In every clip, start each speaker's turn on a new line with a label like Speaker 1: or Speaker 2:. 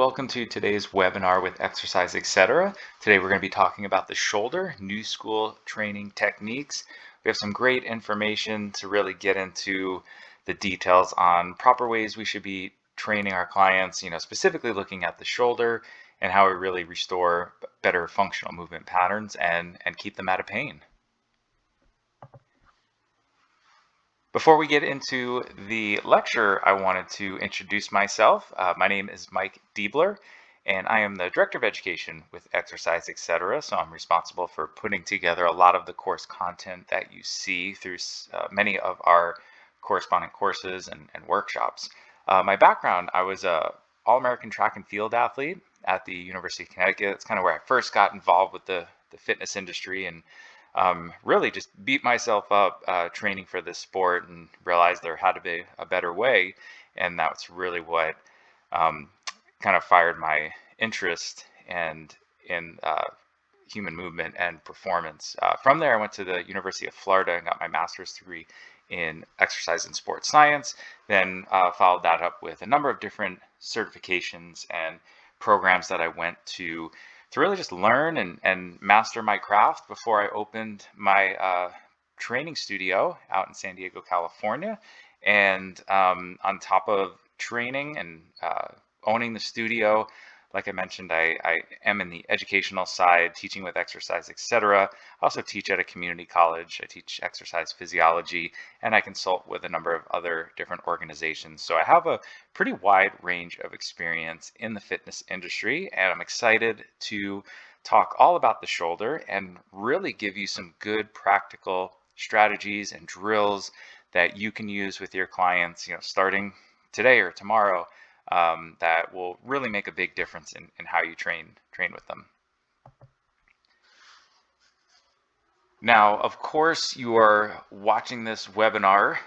Speaker 1: Welcome to today's webinar with Exercise Etc. Today we're going to be talking about the shoulder, new school training techniques. We have some great information to really get into the details on proper ways we should be training our clients, specifically looking at the shoulder and how we really restore better functional movement patterns and keep them out of pain. Before we get into the lecture, I wanted to introduce myself. My name is Mike Diebler, and I am the Director of Education with Exercise Etc. So I'm responsible for putting together a lot of the course content that you see through many of our corresponding courses and workshops. My background, I was a All-American track and field athlete at the University of Connecticut. It's kind of where I first got involved with the fitness industry and really just beat myself up training for this sport and realized there had to be a better way. And that's really what kind of fired my interest and in human movement and performance. From there, I went to the University of Florida and got my master's degree in exercise and sports science, then followed that up with a number of different certifications and programs that I went to really just learn and master my craft before I opened my training studio out in San Diego, California. And on top of training and owning the studio, like I mentioned, I am in the educational side, teaching with Exercise Etc. I also teach at a community college. I teach exercise physiology, and I consult with a number of other different organizations. So I have a pretty wide range of experience in the fitness industry, and I'm excited to talk all about the shoulder and really give you some good practical strategies and drills that you can use with your clients, starting today or tomorrow. That will really make a big difference in how you train with them. Now, of course, you are watching this webinar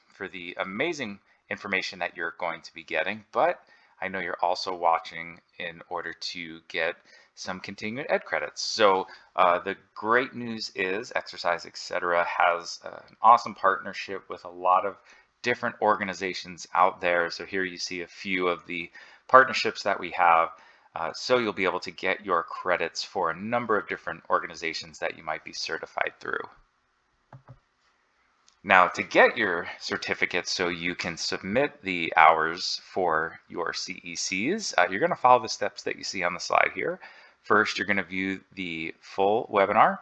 Speaker 1: for the amazing information that you're going to be getting, but I know you're also watching in order to get some continuing ed credits. So the great news is Exercise Etc. has an awesome partnership with a lot of different organizations out there. So here you see a few of the partnerships that we have. So you'll be able to get your credits for a number of different organizations that you might be certified through. Now, to get your certificate so you can submit the hours for your CECs, you're going to follow the steps that you see on the slide here. First, you're going to view the full webinar.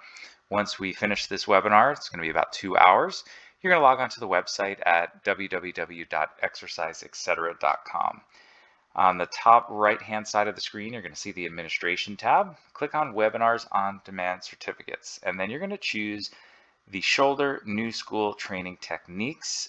Speaker 1: Once we finish this webinar, it's going to be about 2 hours. You're going to log onto the website at www.exerciseetc.com. On the top right-hand side of the screen, you're going to see the Administration tab. Click on Webinars on Demand Certificates, and then you're going to choose the Shoulder New School Training Techniques.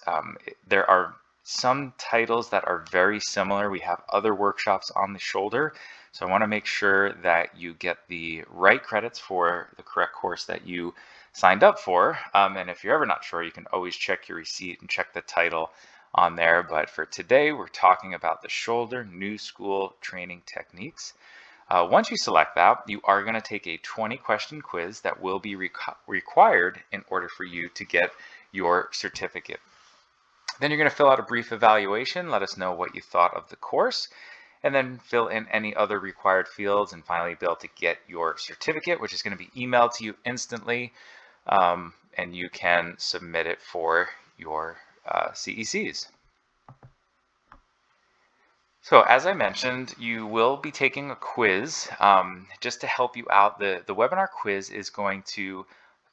Speaker 1: There are some titles that are very similar. We have other workshops on the shoulder, so I want to make sure that you get the right credits for the correct course that you signed up for. And if you're ever not sure, you can always check your receipt and check the title on there. But for today, we're talking about the Shoulder New School Training Techniques. Once you select that, you are going to take a 20-question quiz that will be required in order for you to get your certificate. Then you're going to fill out a brief evaluation, let us know what you thought of the course, and then fill in any other required fields, and finally be able to get your certificate, which is going to be emailed to you instantly, and you can submit it for your CECs. So as I mentioned, you will be taking a quiz just to help you out. The webinar quiz is going to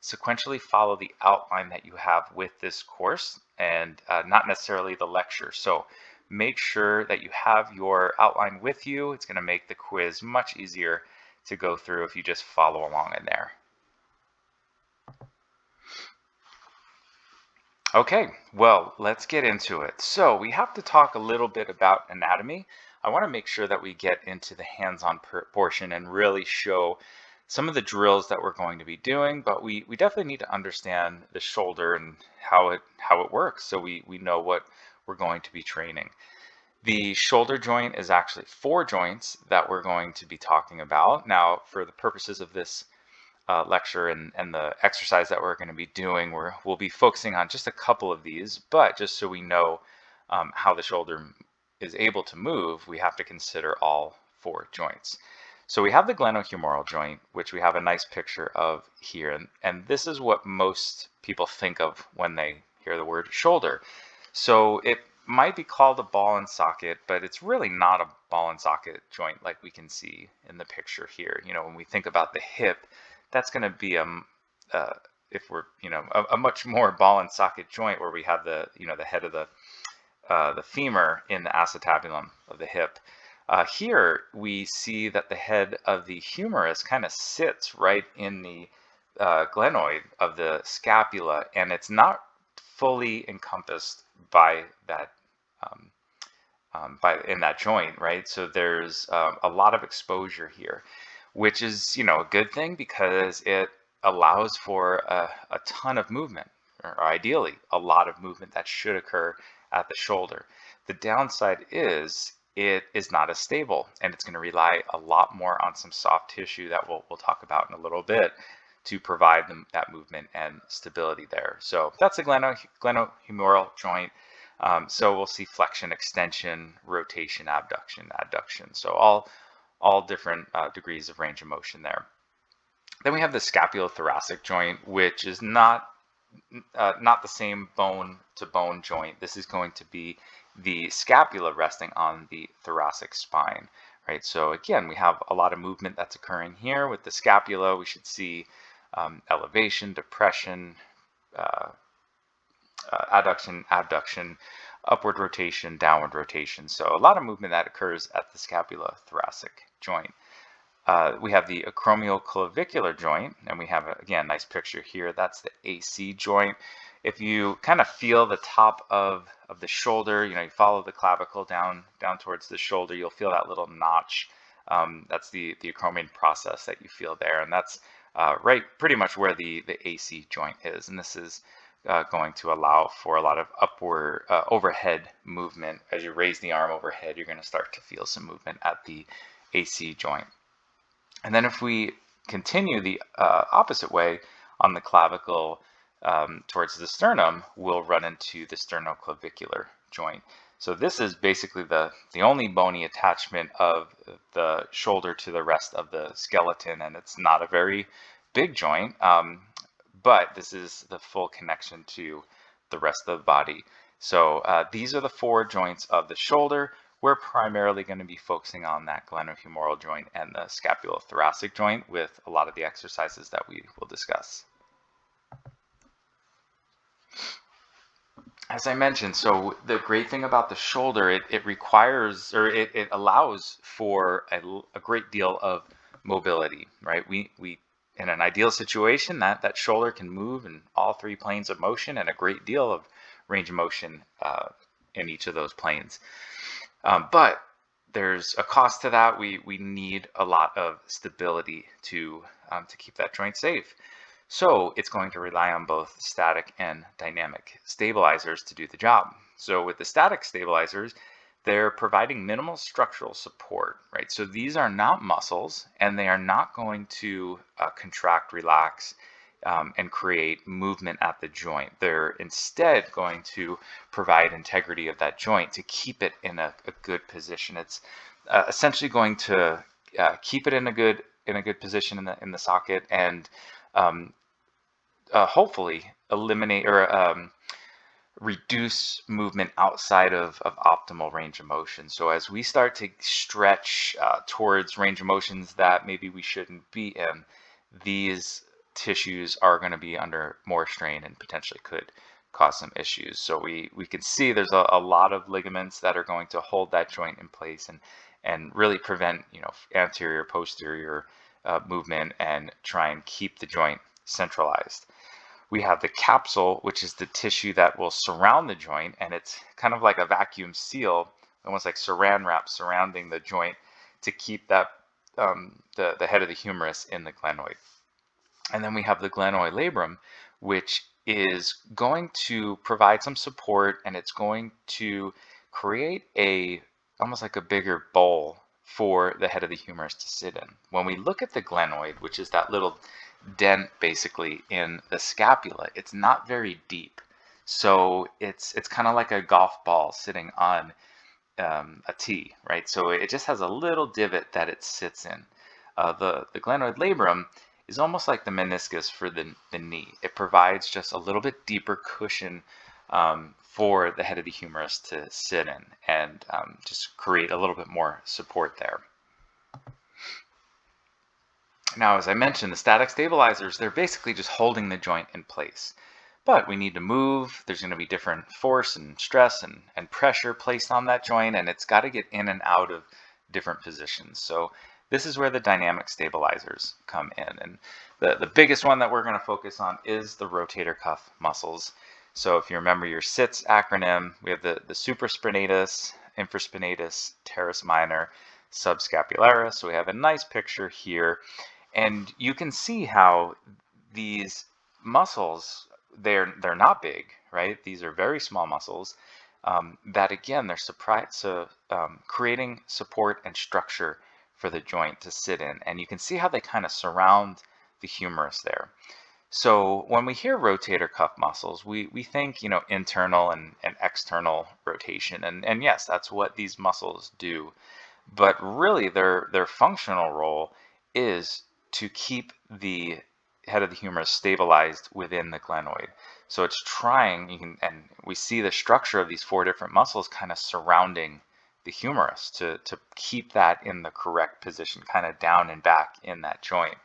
Speaker 1: sequentially follow the outline that you have with this course and not necessarily the lecture. So make sure that you have your outline with you. It's going to make the quiz much easier to go through if you just follow along in there. Okay, well, let's get into it. So we have to talk a little bit about anatomy. I want to make sure that we get into the hands-on portion and really show some of the drills that we're going to be doing, but we definitely need to understand the shoulder and how it works so we know what we're going to be training. The shoulder joint is actually 4 joints that we're going to be talking about. Now, for the purposes of this lecture and the exercise that we're going to be doing, we'll be focusing on just a couple of these, but just so we know how the shoulder is able to move, we have to consider all four joints. So we have the glenohumeral joint, which we have a nice picture of here. And this is what most people think of when they hear the word shoulder. So it might be called a ball and socket, but it's really not a ball and socket joint like we can see in the picture here. When we think about the hip, that's going to be if we're a much more ball and socket joint where we have the the head of the femur in the acetabulum of the hip. Here we see that the head of the humerus kind of sits right in the glenoid of the scapula, and it's not fully encompassed by that in that joint, right? So there's a lot of exposure here, which is a good thing because it allows for a ton of movement, or ideally a lot of movement that should occur at the shoulder. The downside is it is not as stable, and it's going to rely a lot more on some soft tissue that we'll talk about in a little bit to provide them that movement and stability there. So that's the glenohumeral joint. So we'll see flexion, extension, rotation, abduction, adduction. So all different degrees of range of motion there. Then we have the scapulothoracic joint, which is not the same bone to bone joint. This is going to be the scapula resting on the thoracic spine, right? So again, we have a lot of movement that's occurring here with the scapula. We should see elevation, depression, adduction, abduction, upward rotation, downward rotation. So a lot of movement that occurs at the scapulothoracic joint. We have the acromioclavicular joint, and we have, again, nice picture here. That's the AC joint. If you kind of feel the top of the shoulder, you follow the clavicle down towards the shoulder, you'll feel that little notch. That's the acromion process that you feel there, and that's right pretty much where the AC joint is. And this is going to allow for a lot of upward overhead movement. As you raise the arm overhead, you're going to start to feel some movement at the AC joint. And then if we continue the opposite way on the clavicle towards the sternum, we'll run into the sternoclavicular joint. So this is basically the only bony attachment of the shoulder to the rest of the skeleton, and it's not a very big joint, but this is the full connection to the rest of the body. So these are the four joints of the shoulder. We're primarily going to be focusing on that glenohumeral joint and the scapulothoracic joint with a lot of the exercises that we will discuss. As I mentioned, so the great thing about the shoulder, it requires, or it allows for a great deal of mobility, right? We in an ideal situation, that shoulder can move in all three planes of motion and a great deal of range of motion in each of those planes. But there's a cost to that. We need a lot of stability to keep that joint safe. So it's going to rely on both static and dynamic stabilizers to do the job. So with the static stabilizers, they're providing minimal structural support, right? So these are not muscles, and they are not going to contract, relax, and create movement at the joint. They're instead going to provide integrity of that joint to keep it in a good position. It's essentially going to keep it in a good position in the socket, and hopefully eliminate or reduce movement outside of optimal range of motion. So as we start to stretch towards range of motions that maybe we shouldn't be in, these tissues are going to be under more strain and potentially could cause some issues. So we can see there's a lot of ligaments that are going to hold that joint in place and really prevent anterior, posterior movement and try and keep the joint centralized. We have the capsule, which is the tissue that will surround the joint, and it's kind of like a vacuum seal, almost like saran wrap surrounding the joint to keep that the head of the humerus in the glenoid. And then we have the glenoid labrum, which is going to provide some support, and it's going to create almost like a bigger bowl for the head of the humerus to sit in. When we look at the glenoid, which is that little dent basically in the scapula, it's not very deep. So it's kind of like a golf ball sitting on a T, right? So it just has a little divot that it sits in. The glenoid labrum is almost like the meniscus for the knee. It provides just a little bit deeper cushion for the head of the humerus to sit in and just create a little bit more support there. Now, as I mentioned, the static stabilizers, they're basically just holding the joint in place. But we need to move. There's going to be different force and stress and pressure placed on that joint, and it's got to get in and out of different positions. So this is where the dynamic stabilizers come in. And the biggest one that we're going to focus on is the rotator cuff muscles. So if you remember your SITS acronym, we have the supraspinatus, infraspinatus, teres minor, subscapularis. So we have a nice picture here. And you can see how these muscles, they're not big, right? These are very small muscles that, again, they're creating support and structure for the joint to sit in. And you can see how they kind of surround the humerus there. So when we hear rotator cuff muscles, we think, internal and external rotation. And yes, that's what these muscles do. But really, their functional role is to keep the head of the humerus stabilized within the glenoid. So it's trying, and we see the structure of these 4 different muscles kind of surrounding the humerus to keep that in the correct position, kind of down and back in that joint.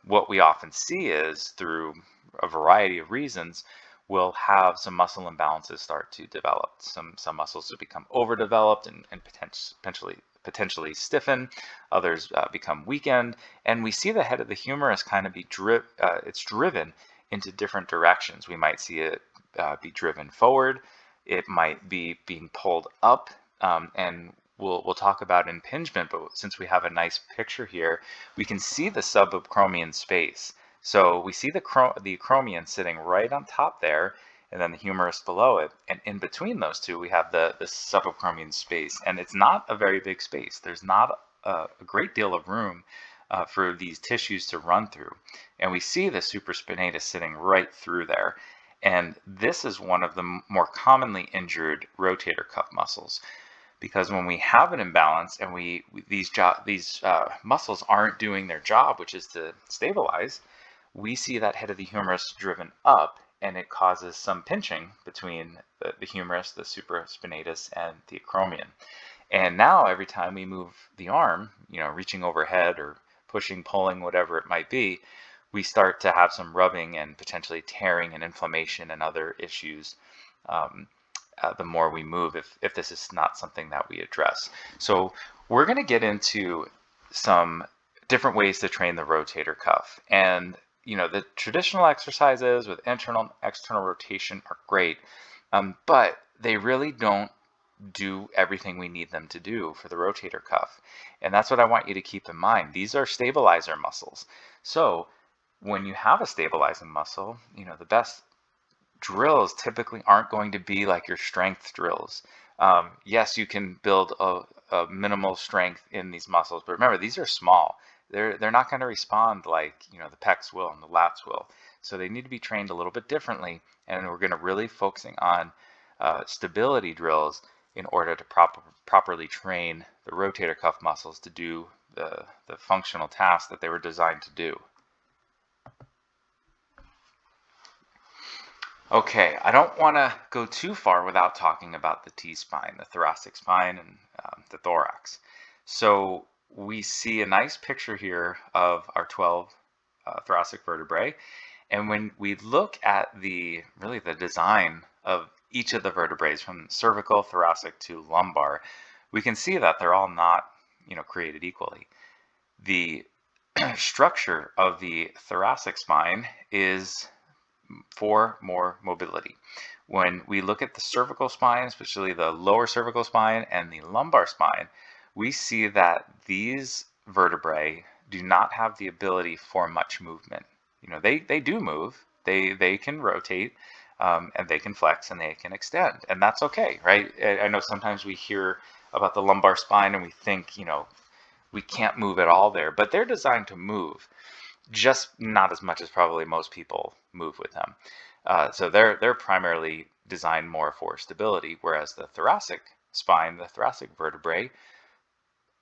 Speaker 1: What we often see is, through a variety of reasons, we'll have some muscle imbalances start to develop. Some muscles will become overdeveloped and potentially stiffen. Others become weakened, and we see the head of the humerus kind of be driven into different directions. We might see it be driven forward. It might be being pulled up, and we'll talk about impingement. But since we have a nice picture here, we can see the subacromial space. So we see the acromion sitting right on top there, and then the humerus below it. And in between those two, we have the subacromial space. And it's not a very big space. There's not a great deal of room for these tissues to run through. And we see the supraspinatus sitting right through there. And this is one of the more commonly injured rotator cuff muscles, because when we have an imbalance and these muscles aren't doing their job, which is to stabilize, we see that head of the humerus driven up, and it causes some pinching between the humerus, the supraspinatus, and the acromion. And now every time we move the arm, reaching overhead or pushing, pulling, whatever it might be, we start to have some rubbing and potentially tearing and inflammation and other issues the more we move, if this is not something that we address. So we're going to get into some different ways to train the rotator cuff. And the traditional exercises with internal and external rotation are great, but they really don't do everything we need them to do for the rotator cuff. And that's what I want you to keep in mind. These are stabilizer muscles. So when you have a stabilizing muscle, the best drills typically aren't going to be like your strength drills. Yes, you can build a minimal strength in these muscles, but remember, these are small. They're not going to respond like the pecs will and the lats will. So they need to be trained a little bit differently, and we're going to really focusing on stability drills in order to properly train the rotator cuff muscles to do the functional tasks that they were designed to do. Okay, I don't want to go too far without talking about the T-spine, the thoracic spine, and the thorax. So we see a nice picture here of our 12 thoracic vertebrae. And when we look at the design of each of the vertebrae, from cervical, thoracic to lumbar, we can see that they're all not created equally. The structure of the thoracic spine is for more mobility. When we look at the cervical spine, especially the lower cervical spine and the lumbar spine, we see that these vertebrae do not have the ability for much movement. They do move, they can rotate, and they can flex and they can extend, and that's okay, right? I know sometimes we hear about the lumbar spine and we think, we can't move at all there, but they're designed to move, just not as much as probably most people move with them. So they're primarily designed more for stability, whereas the thoracic spine, the thoracic vertebrae,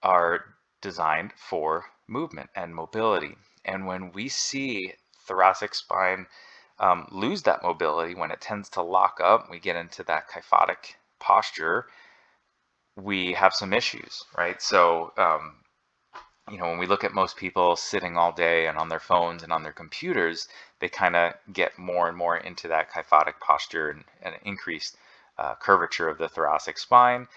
Speaker 1: are designed for movement and mobility. And when we see thoracic spine lose that mobility, when it tends to lock up, we get into that kyphotic posture, we have some issues, right? So, when we look at most people sitting all day and on their phones and on their computers, they kind of get more and more into that kyphotic posture and increased curvature of the thoracic spine,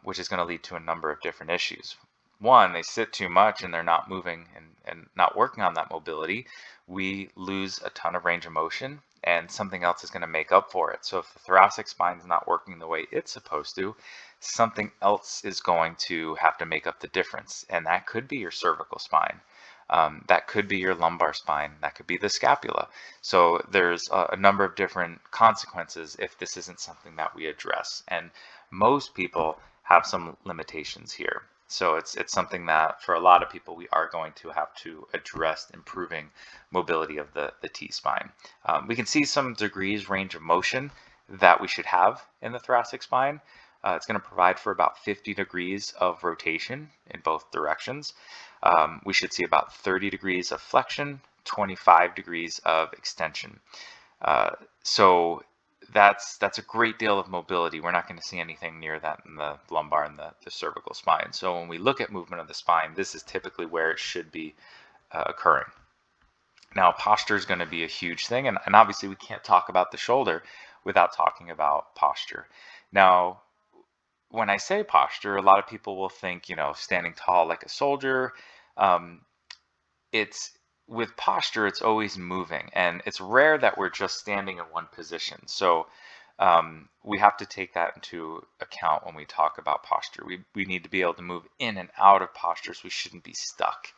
Speaker 1: which is going to lead to a number of different issues. One, they sit too much and they're not moving and not working on that mobility. We lose a ton of range of motion, and something else is going to make up for it. So if the thoracic spine is not working the way it's supposed to, something else is going to have to make up the difference. And that could be your cervical spine. That could be your lumbar spine. That could be the scapula. So there's a number of different consequences if this isn't something that we address. And most people have some limitations here. So it's something that for a lot of people we are going to have to address improving mobility of the T-spine. We can see some degrees range of motion that we should have in the thoracic spine. It's going to provide for about 50 degrees of rotation in both directions. We should see about 30 degrees of flexion, 25 degrees of extension. So that's a great deal of mobility. We're not going to see anything near that in the lumbar and the cervical spine. So when we look at movement of the spine, this is typically where it should be occurring. Now, posture is going to be a huge thing, and obviously we can't talk about the shoulder without talking about posture. Now, when I say posture, a lot of people will think, standing tall like a soldier. It's with posture, it's always moving, and it's rare that we're just standing in one position. So we have to take that into account when we talk about posture. We need to be able to move in and out of postures. We shouldn't be stuck.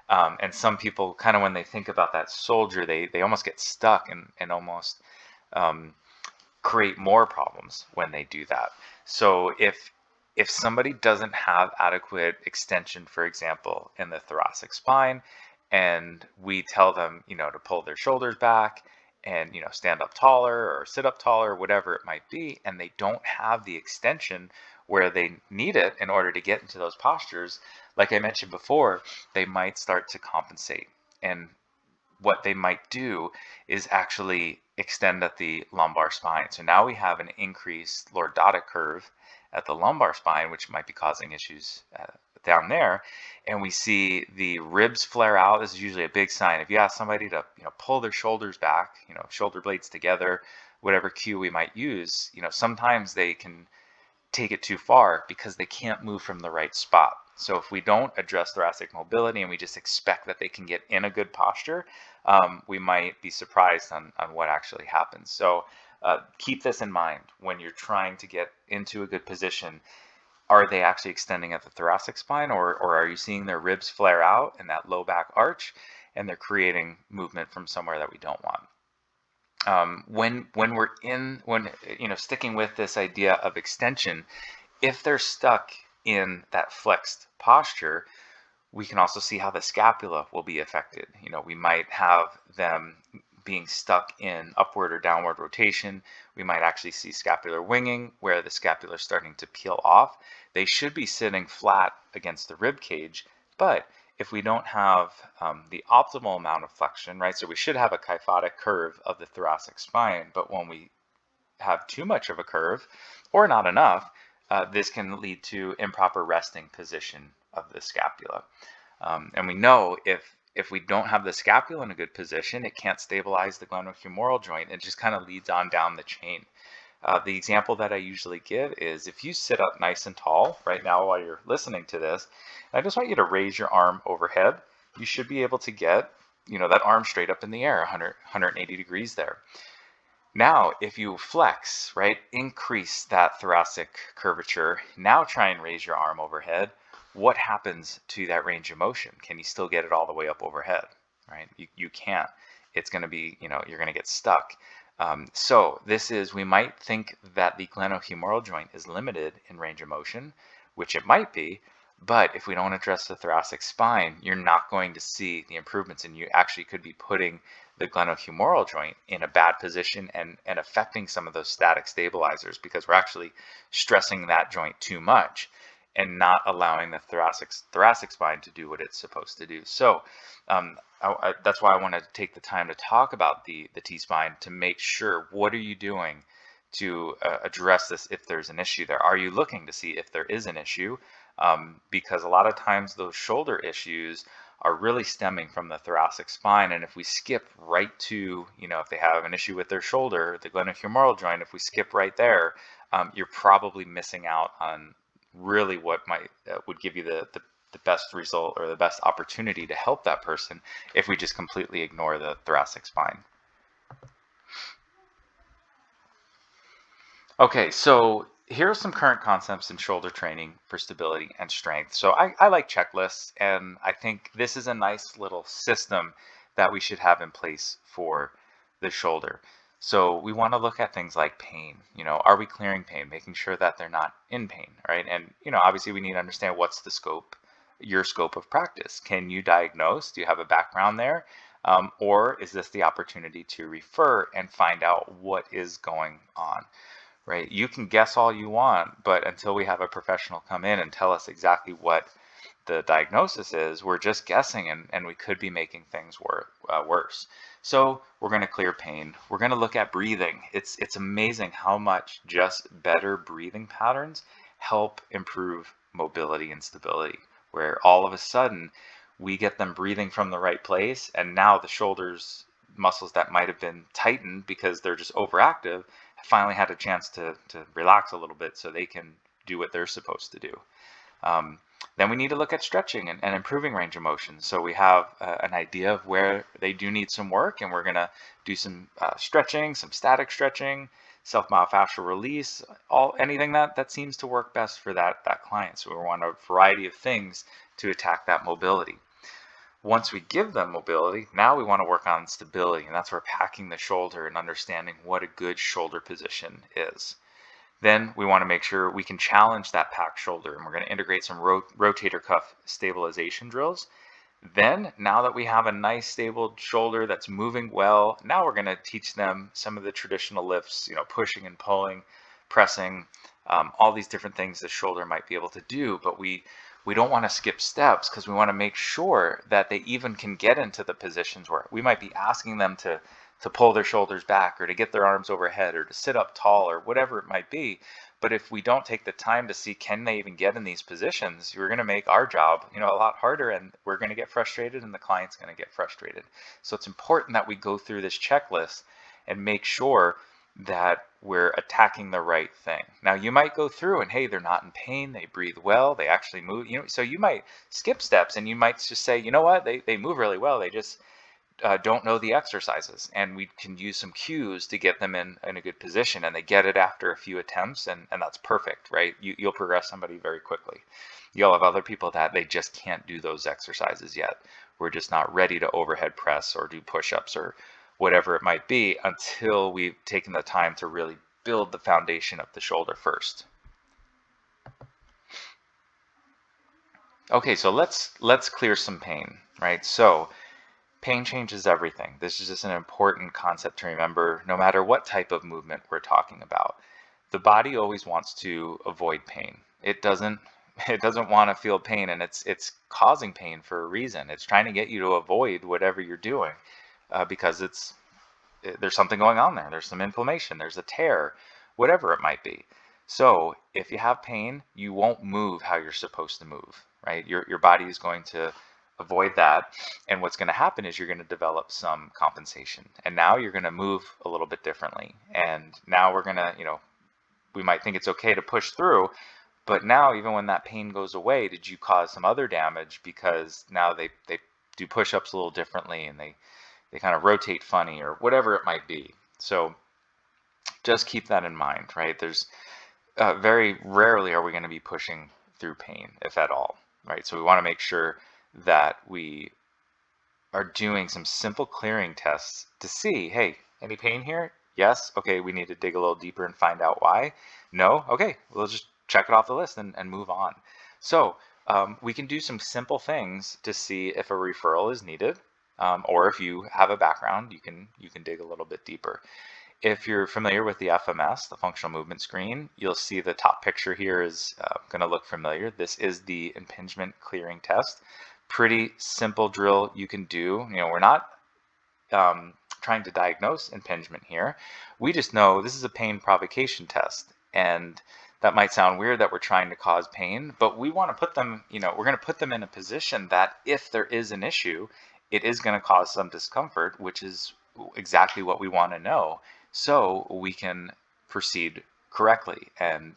Speaker 1: And some people kind of, when they think about that soldier, they almost get stuck and almost create more problems when they do that. So if somebody doesn't have adequate extension, for example, in the thoracic spine, and we tell them, to pull their shoulders back and, stand up taller or sit up taller, whatever it might be, and they don't have the extension where they need it in order to get into those postures, like I mentioned before, they might start to compensate. And what they might do is actually extend at the lumbar spine. So now we have an increased lordotic curve at the lumbar spine, which might be causing issues down there. And we see the ribs flare out. This is usually a big sign. If you ask somebody to pull their shoulders back, shoulder blades together, whatever cue we might use, sometimes they can take it too far because they can't move from the right spot. So if we don't address thoracic mobility and we just expect that they can get in a good posture, we might be surprised on what actually happens. So keep this in mind when you're trying to get into a good position. Are they actually extending at the thoracic spine, or are you seeing their ribs flare out in that low back arch and they're creating movement from somewhere that we don't want? When we're sticking with this idea of extension, if they're stuck in that flexed posture, we can also see how the scapula will be affected. We might have them being stuck in upward or downward rotation. We might actually see scapular winging where the scapula is starting to peel off. They should be sitting flat against the rib cage, but if we don't have the optimal amount of flexion, right? So we should have a kyphotic curve of the thoracic spine, but when we have too much of a curve or not enough, this can lead to improper resting position of the scapula. And we know if we don't have the scapula in a good position, it can't stabilize the glenohumeral joint. It just kind of leads on down the chain. The example that I usually give is if you sit up nice and tall right now while you're listening to this, I just want you to raise your arm overhead. You should be able to get, that arm straight up in the air, 180 degrees there. Now, if you flex, right, increase that thoracic curvature, now try and raise your arm overhead. What happens to that range of motion? Can you still get it all the way up overhead, right? You can't. It's going to be, you're going to get stuck. So we might think that the glenohumeral joint is limited in range of motion, which it might be, But if we don't address the thoracic spine, you're not going to see the improvements, and you actually could be putting the glenohumeral joint in a bad position and affecting some of those static stabilizers, because we're actually stressing that joint too much and not allowing the thoracic spine to do what it's supposed to do. So that's why I want to take the time to talk about the T-spine, to make sure, what are you doing to address this if there's an issue there? Are you looking to see if there is an issue? Because a lot of times those shoulder issues are really stemming from the thoracic spine. And if we skip right to, if they have an issue with their shoulder, the glenohumeral joint, if we skip right there, you're probably missing out on really what would give you the best result or the best opportunity to help that person if we just completely ignore the thoracic spine. Okay, so here are some current concepts in shoulder training for stability and strength. So I like checklists, and I think this is a nice little system that we should have in place for the shoulder. So we want to look at things like pain. Are we clearing pain, making sure that they're not in pain, right? And obviously we need to understand what's the scope, your scope of practice. Can you diagnose? Do you have a background there? Or is this the opportunity to refer and find out what is going on? Right? You can guess all you want, but until we have a professional come in and tell us exactly what the diagnosis is, we're just guessing, and we could be making things worse. So we're going to clear pain. We're going to look at breathing. It's amazing how much just better breathing patterns help improve mobility and stability, where all of a sudden we get them breathing from the right place, and now the shoulders muscles that might have been tightened because they're just overactive finally had a chance to relax a little bit so they can do what they're supposed to do. Then we need to look at stretching and improving range of motion. So we have an idea of where they do need some work, and we're going to do some stretching, some static stretching, self-myofascial release, anything that seems to work best for that client. So we want a variety of things to attack that mobility. Once we give them mobility, now we want to work on stability, and that's where packing the shoulder and understanding what a good shoulder position is. Then we want to make sure we can challenge that packed shoulder, and we're going to integrate some rotator cuff stabilization drills. Then, now that we have a nice stable shoulder that's moving well, now we're going to teach them some of the traditional lifts, pushing and pulling, pressing, all these different things the shoulder might be able to do, but we don't want to skip steps, because we want to make sure that they even can get into the positions where we might be asking them to pull their shoulders back, or to get their arms overhead, or to sit up tall, or whatever it might be. But if we don't take the time to see, can they even get in these positions, we're going to make our job a lot harder, and we're going to get frustrated, and the client's going to get frustrated. So it's important that we go through this checklist and make sure that we're attacking the right thing. Now, you might go through and, hey, they're not in pain, they breathe well, they actually move, so you might skip steps, and you might just say, you know what, they move really well, they just don't know the exercises, and we can use some cues to get them in a good position, and they get it after a few attempts, and that's perfect, right? You'll progress somebody very quickly. You'll have other people that they just can't do those exercises yet. We're just not ready to overhead press or do push-ups or whatever it might be until we've taken the time to really build the foundation of the shoulder first. Okay, so let's clear some pain, right? So pain changes everything. This is just an important concept to remember, no matter what type of movement we're talking about. The body always wants to avoid pain. It doesn't want to feel pain, and it's causing pain for a reason. It's trying to get you to avoid whatever you're doing, because there's something going on there. There's some inflammation, there's a tear, whatever it might be. So if you have pain, you won't move how you're supposed to move, right? Your body is going to avoid that, and what's going to happen is you're going to develop some compensation, and now you're going to move a little bit differently, and now we're going to, we might think it's okay to push through, but now even when that pain goes away, did you cause some other damage, because now they do push-ups a little differently, and they kind of rotate funny, or whatever it might be. So just keep that in mind, right? There's very rarely are we going to be pushing through pain, if at all, right? So we want to make sure that we are doing some simple clearing tests to see, hey, any pain here? Yes. Okay, we need to dig a little deeper and find out why. No? Okay, we'll just check it off the list and move on. So we can do some simple things to see if a referral is needed, or if you have a background, you can dig a little bit deeper. If you're familiar with the FMS, the functional movement screen, you'll see the top picture here is going to look familiar. This is the impingement clearing test. Pretty simple drill you can do. We're not trying to diagnose impingement here. We just know this is a pain provocation test, and that might sound weird that we're trying to cause pain, but we want to put them, we're going to put them in a position that if there is an issue, it is going to cause some discomfort, which is exactly what we want to know, so we can proceed correctly and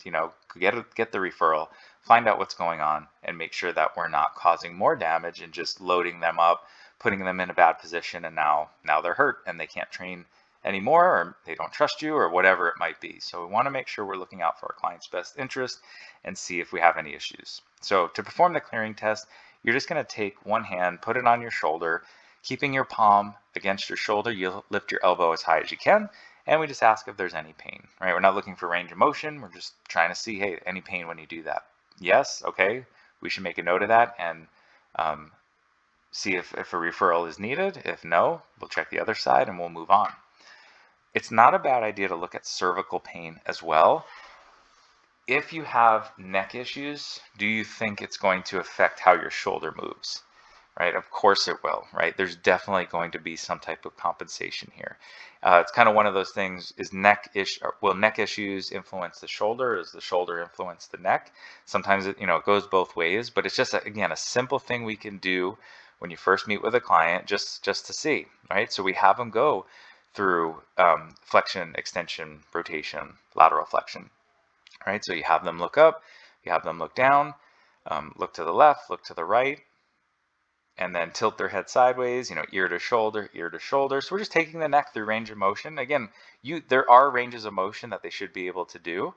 Speaker 1: get the referral, find out what's going on, and make sure that we're not causing more damage and just loading them up, putting them in a bad position, and now they're hurt and they can't train anymore, or they don't trust you, or whatever it might be. So we want to make sure we're looking out for our client's best interest and see if we have any issues. So to perform the clearing test, you're just going to take one hand, put it on your shoulder, keeping your palm against your shoulder. You'll lift your elbow as high as you can, and we just ask if there's any pain, right? We're not looking for range of motion. We're just trying to see, hey, any pain when you do that? Yes, okay, we should make a note of that and see if a referral is needed. If no, we'll check the other side and we'll move on. It's not a bad idea to look at cervical pain as well. If you have neck issues, do you think it's going to affect how your shoulder moves? Right? Of course it will, right? There's definitely going to be some type of compensation here. It's kind of one of those things, will neck issues influence the shoulder? Does the shoulder influence the neck? Sometimes it goes both ways, but it's just, again, a simple thing we can do when you first meet with a client, just to see, right? So we have them go through flexion, extension, rotation, lateral flexion, right? So you have them look up, you have them look down, look to the left, look to the right, and then tilt their head sideways, ear to shoulder, ear to shoulder. So we're just taking the neck through range of motion. Again, there are ranges of motion that they should be able to do,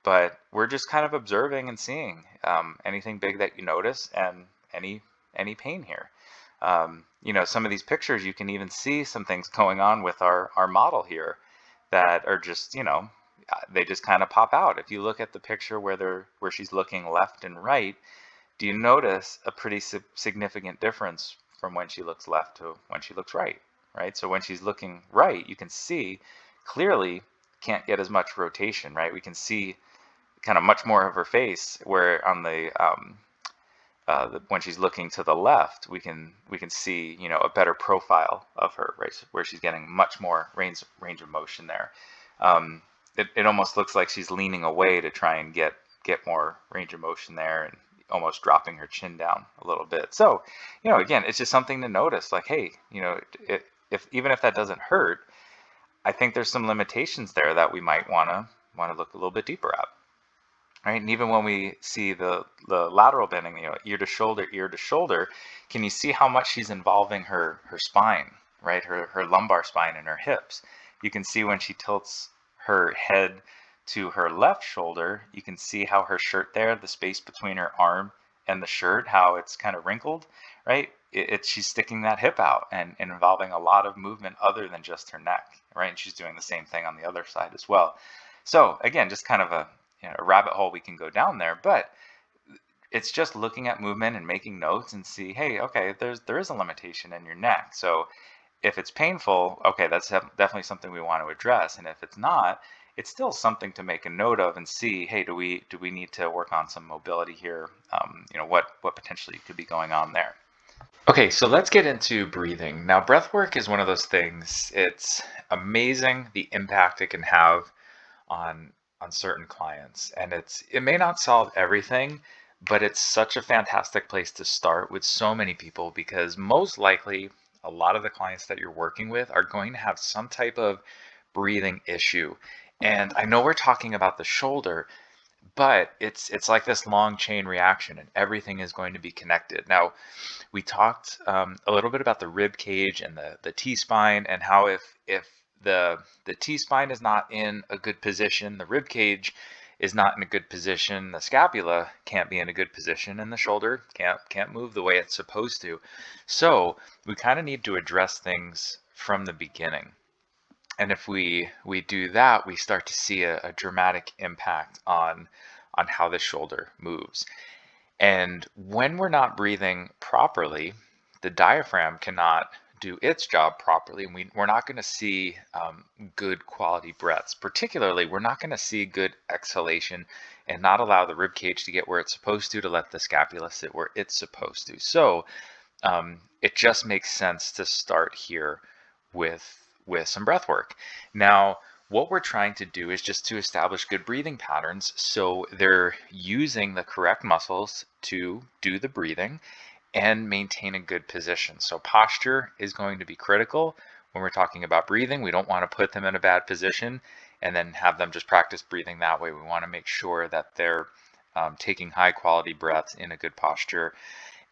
Speaker 1: but we're just kind of observing and seeing anything big that you notice and any pain here. Some of these pictures, you can even see some things going on with our model here that are just, they just kind of pop out. If you look at the picture where she's looking left and right, do you notice a pretty significant difference from when she looks left to when she looks right, right? So when she's looking right, you can see clearly can't get as much rotation, right? We can see kind of much more of her face, where on the when she's looking to the left, we can see a better profile of her, right? So where she's getting much more range of motion there. It almost looks like she's leaning away to try and get more range of motion there, and almost dropping her chin down a little bit. So, again, it's just something to notice. Like, hey, even if that doesn't hurt, I think there's some limitations there that we might want to look a little bit deeper at. Right? And even when we see the lateral bending, ear to shoulder, can you see how much she's involving her spine, right? Her lumbar spine and her hips. You can see when she tilts her head to her left shoulder, you can see how her shirt there, the space between her arm and the shirt, how it's kind of wrinkled, right? She's sticking that hip out and involving a lot of movement other than just her neck, right? And she's doing the same thing on the other side as well. So again, just kind of a rabbit hole we can go down there, but it's just looking at movement and making notes and see, hey, okay, there is a limitation in your neck. So if it's painful, okay, that's definitely something we want to address. And if it's not, it's still something to make a note of and see, hey, do we need to work on some mobility here? What potentially could be going on there. Okay, so let's get into breathing. Now, breath work is one of those things. It's amazing the impact it can have on certain clients, and it may not solve everything, but it's such a fantastic place to start with so many people, because most likely a lot of the clients that you're working with are going to have some type of breathing issue. And I know we're talking about the shoulder, but it's like this long chain reaction, and everything is going to be connected. Now, we talked a little bit about the rib cage and the T-spine, and how if the T-spine is not in a good position, the rib cage is not in a good position, the scapula can't be in a good position, and the shoulder can't move the way it's supposed to. So we kind of need to address things from the beginning. And if we do that, we start to see a dramatic impact on how the shoulder moves. And when we're not breathing properly, the diaphragm cannot do its job properly, and we're not going to see good quality breaths. Particularly, we're not going to see good exhalation and not allow the rib cage to get where it's supposed to let the scapula sit where it's supposed to. So it just makes sense to start here with some breath work. Now, what we're trying to do is just to establish good breathing patterns so they're using the correct muscles to do the breathing and maintain a good position. So posture is going to be critical when we're talking about breathing. We don't want to put them in a bad position and then have them just practice breathing that way. We want to make sure that they're taking high quality breaths in a good posture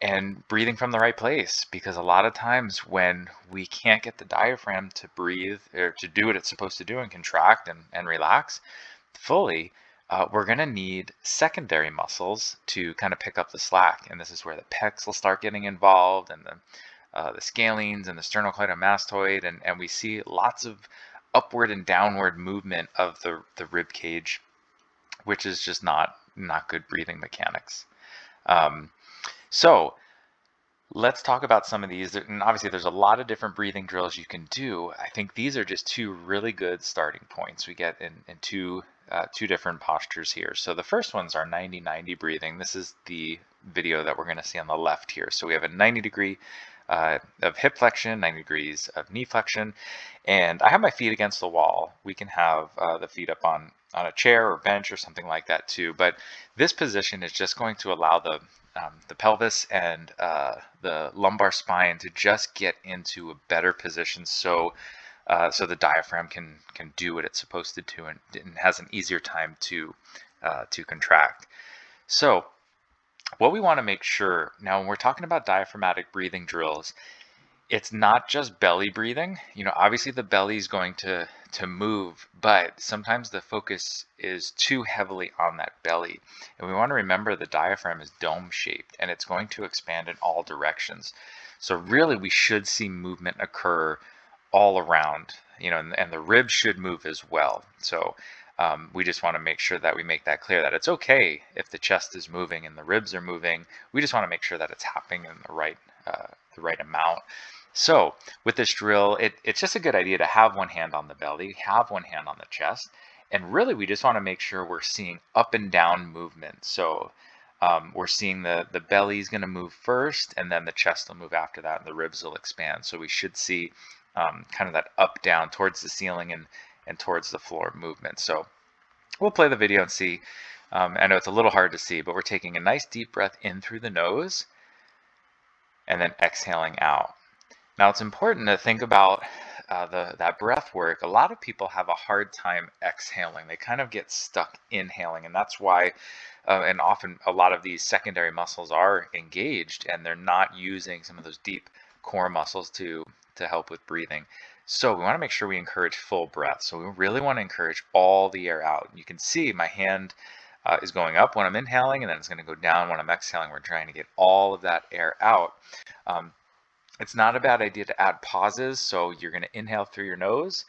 Speaker 1: and breathing from the right place, because a lot of times when we can't get the diaphragm to breathe or to do what it's supposed to do and contract and relax fully, we're going to need secondary muscles to kind of pick up the slack. And this is where the pecs will start getting involved, and the scalenes and the sternocleidomastoid, and we see lots of upward and downward movement of the rib cage, which is just not good breathing mechanics. So let's talk about some of these. And obviously, there's a lot of different breathing drills you can do. I think these are just two really good starting points we get in two different postures here. So the first one's our 90-90 breathing. This is the video that we're going to see on the left here. So we have a 90-degree of hip flexion, 90 degrees of knee flexion, and I have my feet against the wall. We can have the feet up on a chair or bench or something like that too. But this position is just going to allow the pelvis and the lumbar spine to just get into a better position, so the diaphragm can do what it's supposed to do and has an easier time to contract. So what we want to make sure now when we're talking about diaphragmatic breathing drills, it's not just belly breathing. Obviously the belly is going to move, but sometimes the focus is too heavily on that belly. And we want to remember the diaphragm is dome shaped and it's going to expand in all directions. So really we should see movement occur all around, and the ribs should move as well. So we just want to make sure that we make that clear, that it's okay if the chest is moving and the ribs are moving. We just want to make sure that it's happening in the right amount. So with this drill, it's just a good idea to have one hand on the belly, have one hand on the chest, and really we just want to make sure we're seeing up and down movement. So we're seeing the belly is going to move first, and then the chest will move after that, and the ribs will expand. So we should see kind of that up down towards the ceiling and towards the floor movement. So we'll play the video and see. I know it's a little hard to see, but we're taking a nice deep breath in through the nose and then exhaling out. Now it's important to think about that breath work. A lot of people have a hard time exhaling. They kind of get stuck inhaling, and that's why and often a lot of these secondary muscles are engaged and they're not using some of those deep core muscles to help with breathing. So we want to make sure we encourage full breath. So we really want to encourage all the air out. You can see my hand is going up when I'm inhaling, and then it's going to go down when I'm exhaling. We're trying to get all of that air out. It's not a bad idea to add pauses. So you're going to inhale through your nose,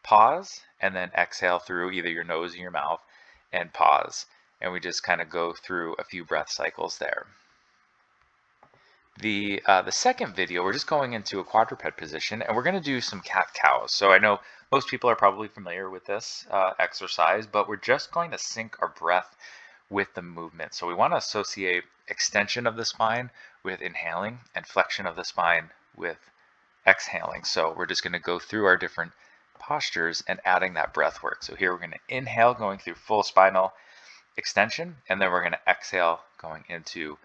Speaker 1: pause, and then exhale through either your nose or your mouth and pause. And we just kind of go through a few breath cycles there. The second video, we're just going into a quadruped position, and we're going to do some cat-cows. So I know most people are probably familiar with this exercise, but we're just going to sync our breath with the movement. So we want to associate extension of the spine with inhaling and flexion of the spine with exhaling. So we're just going to go through our different postures and adding that breath work. So here we're going to inhale, going through full spinal extension, and then we're going to exhale, going into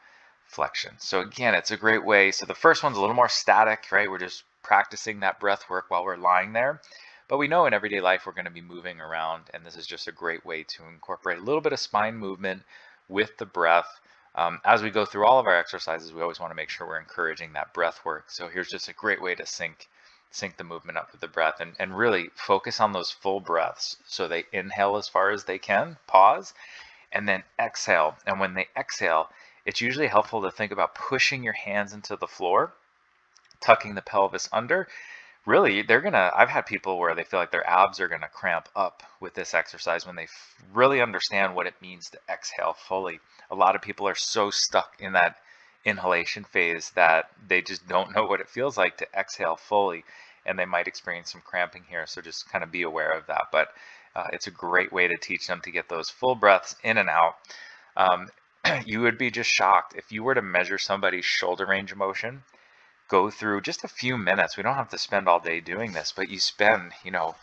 Speaker 1: flexion. So again, it's a great way. So the first one's a little more static, right? We're just practicing that breath work while we're lying there. But we know in everyday life we're going to be moving around, and this is just a great way to incorporate a little bit of spine movement with the breath. As we go through all of our exercises, we always want to make sure we're encouraging that breath work. So here's just a great way to sync the movement up with the breath and really focus on those full breaths. So they inhale as far as they can, pause, and then exhale. And when they exhale, it's usually helpful to think about pushing your hands into the floor, tucking the pelvis under, really I've had people where they feel like their abs are gonna cramp up with this exercise when they really understand what it means to exhale fully. A lot of people are so stuck in that inhalation phase that they just don't know what it feels like to exhale fully, and they might experience some cramping here. So just kind of be aware of that. But it's a great way to teach them to get those full breaths in and out. Um, you would be just shocked if you were to measure somebody's shoulder range of motion, go through just a few minutes. We don't have to spend all day doing this, but you spend,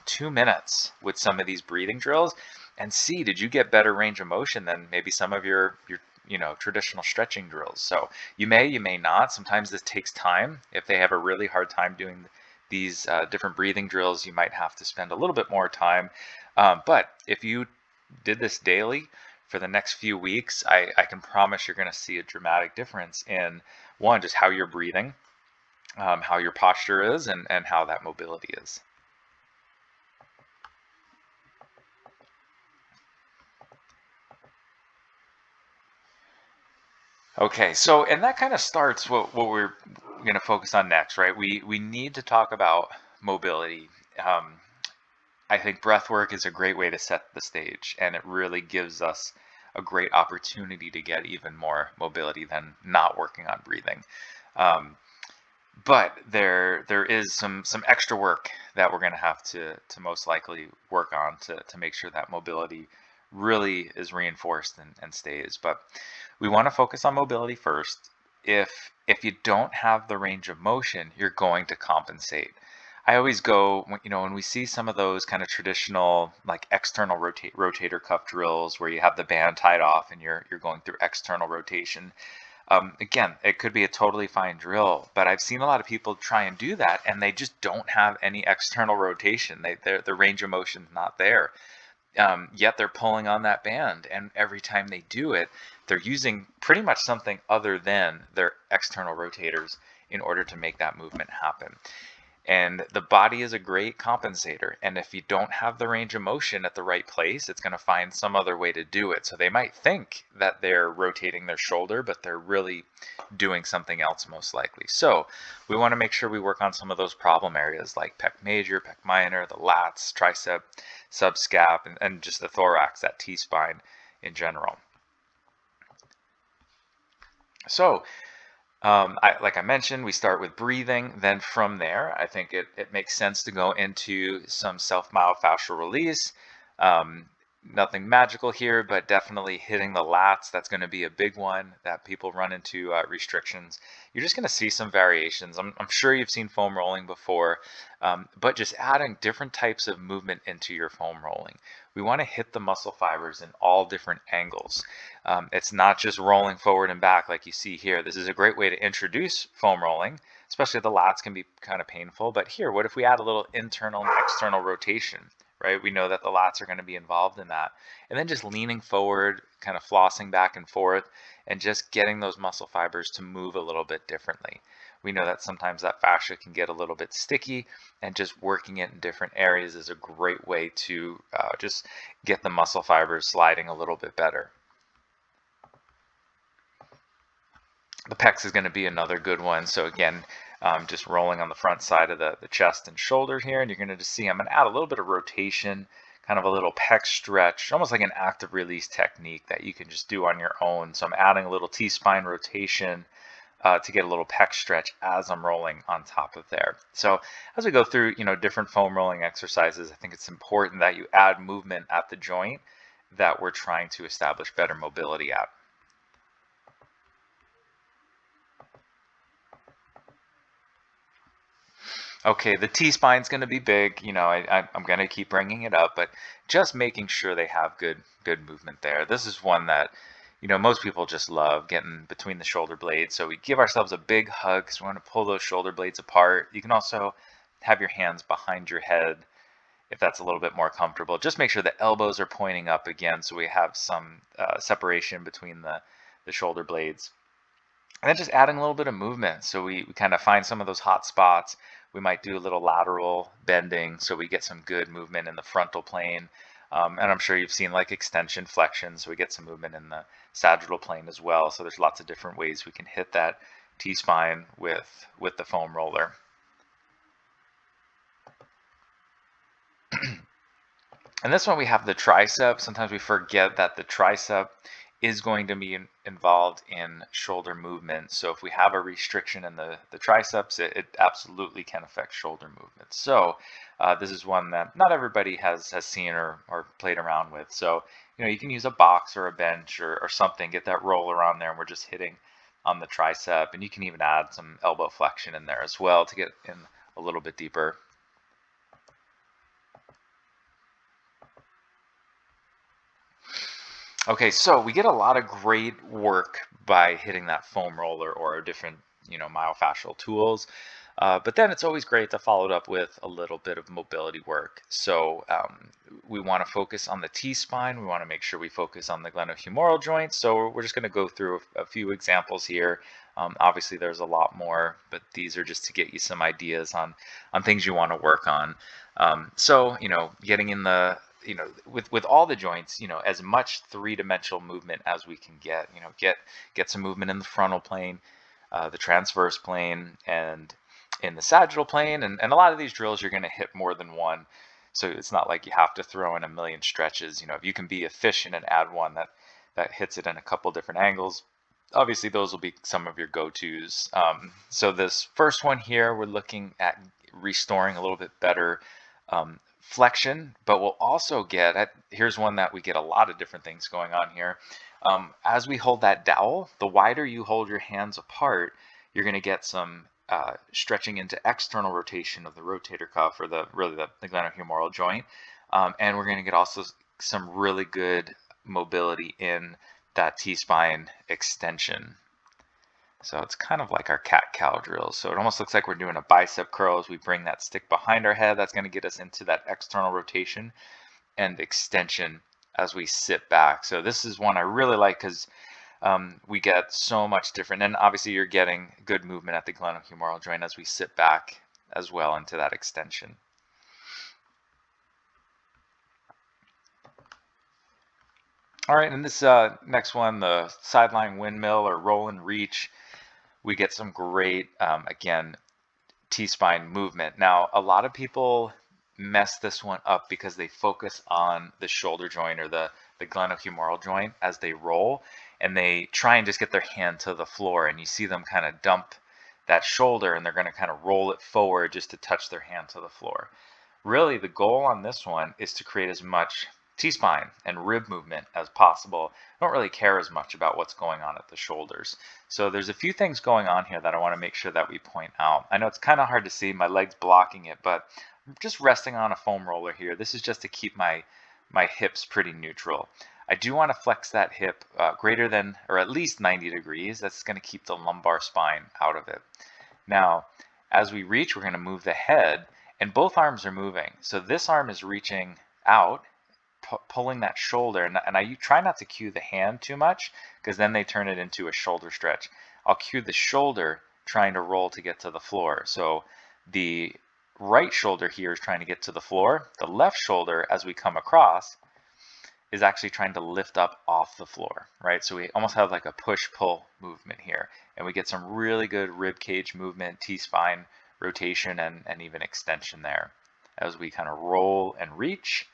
Speaker 1: 2 minutes with some of these breathing drills and see, did you get better range of motion than maybe some of your traditional stretching drills? So you may not. Sometimes this takes time. If they have a really hard time doing these different breathing drills, you might have to spend a little bit more time. But if you did this daily for the next few weeks, I can promise you're going to see a dramatic difference in, one, just how you're breathing, how your posture is, and how that mobility is. Okay, so and that kind of starts what we're going to focus on next, right? We need to talk about mobility. Um, I think breath work is a great way to set the stage, and it really gives us a great opportunity to get even more mobility than not working on breathing. Um, but there is some extra work that we're going to have to most likely work on to make sure that mobility really is reinforced and stays. But we want to focus on mobility first. If you don't have the range of motion, you're going to compensate. I always go when we see some of those kind of traditional like external rotator cuff drills where you have the band tied off and you're going through external rotation. Again, it could be a totally fine drill, but I've seen a lot of people try and do that and they just don't have any external rotation. The range of motion's not there. Yet they're pulling on that band, and every time they do it, they're using pretty much something other than their external rotators in order to make that movement happen. And the body is a great compensator. And if you don't have the range of motion at the right place, it's going to find some other way to do it. So they might think that they're rotating their shoulder, but they're really doing something else most likely. So we want to make sure we work on some of those problem areas like pec major, pec minor, the lats, tricep, subscap, and just the thorax, that T-spine in general. So like I mentioned, we start with breathing. Then from there, I think it makes sense to go into some self-myofascial release. Nothing magical here, but definitely hitting the lats. That's going to be a big one that people run into restrictions. You're just going to see some variations. I'm sure you've seen foam rolling before, but just adding different types of movement into your foam rolling. We want to hit the muscle fibers in all different angles. It's not just rolling forward and back like you see here. This is a great way to introduce foam rolling, especially the lats can be kind of painful. But here, what if we add a little internal and external rotation, right? We know that the lats are going to be involved in that. And then just leaning forward, kind of flossing back and forth, and just getting those muscle fibers to move a little bit differently. We know that sometimes that fascia can get a little bit sticky, and just working it in different areas is a great way to just get the muscle fibers sliding a little bit better. The pecs is going to be another good one. So again, just rolling on the front side of the chest and shoulder here, and you're going to just see I'm going to add a little bit of rotation, kind of a little pec stretch, almost like an active release technique that you can just do on your own. So I'm adding a little T-spine rotation to get a little pec stretch as I'm rolling on top of there. So as we go through different foam rolling exercises, I think it's important that you add movement at the joint that we're trying to establish better mobility at. Okay, the T-spine is going to be big. I'm going to keep bringing it up, but just making sure they have good movement there. This is one that, most people just love getting between the shoulder blades. So we give ourselves a big hug because we want to pull those shoulder blades apart. You can also have your hands behind your head if that's a little bit more comfortable. Just make sure the elbows are pointing up again so we have some separation between the shoulder blades. And then just adding a little bit of movement. So we kind of find some of those hot spots. We might do a little lateral bending so we get some good movement in the frontal plane. And I'm sure you've seen like extension flexion, so we get some movement in the sagittal plane as well. So there's lots of different ways we can hit that T-spine with the foam roller. And this one we have the tricep. Sometimes we forget that the tricep is going to be involved in shoulder movement. So if we have a restriction in the triceps, it absolutely can affect shoulder movement. So this is one that not everybody has seen or played around with. So you can use a box or a bench or something, get that roller on there, and we're just hitting on the tricep. And you can even add some elbow flexion in there as well to get in a little bit deeper. Okay, so we get a lot of great work by hitting that foam roller or different, myofascial tools. But then it's always great to follow it up with a little bit of mobility work. So we want to focus on the T-spine. We want to make sure we focus on the glenohumeral joint. So we're just going to go through a few examples here. Obviously, there's a lot more, but these are just to get you some ideas on things you want to work on. So getting in the with all the joints, as much three-dimensional movement as we can get some movement in the frontal plane, the transverse plane, and in the sagittal plane. And a lot of these drills, you're going to hit more than one. So it's not like you have to throw in a million stretches. If you can be efficient and add one that hits it in a couple different angles, obviously those will be some of your go-tos. So this first one here, we're looking at restoring a little bit better flexion, but we'll also get, here's one that we get a lot of different things going on here. As we hold that dowel, the wider you hold your hands apart, you're going to get some stretching into external rotation of the rotator cuff, or the glenohumeral joint. And we're going to get also some really good mobility in that T-spine extension. So it's kind of like our cat-cow drills. So it almost looks like we're doing a bicep curl as we bring that stick behind our head. That's going to get us into that external rotation and extension as we sit back. So this is one I really like because we get so much different. And obviously you're getting good movement at the glenohumeral joint as we sit back as well into that extension. All right, and this next one, the sideline windmill or roll and reach, we get some great, again, T-spine movement. Now, a lot of people mess this one up because they focus on the shoulder joint or the glenohumeral joint as they roll, and they try and just get their hand to the floor, and you see them kind of dump that shoulder, and they're going to kind of roll it forward just to touch their hand to the floor. Really, the goal on this one is to create as much T-spine and rib movement as possible. I don't really care as much about what's going on at the shoulders. So there's a few things going on here that I want to make sure that we point out. I know it's kind of hard to see, my leg's blocking it, but I'm just resting on a foam roller here. This is just to keep my hips pretty neutral. I do want to flex that hip greater than or at least 90 degrees. That's going to keep the lumbar spine out of it. Now, as we reach, we're going to move the head, and both arms are moving. So this arm is reaching out, pulling that shoulder, and I try not to cue the hand too much because then they turn it into a shoulder stretch. I'll cue the shoulder trying to roll to get to the floor. So the right shoulder here is trying to get to the floor. The left shoulder, as we come across, is actually trying to lift up off the floor, right? So we almost have like a push-pull movement here, and we get some really good rib cage movement, T-spine rotation, and even extension there as we kind of roll and reach.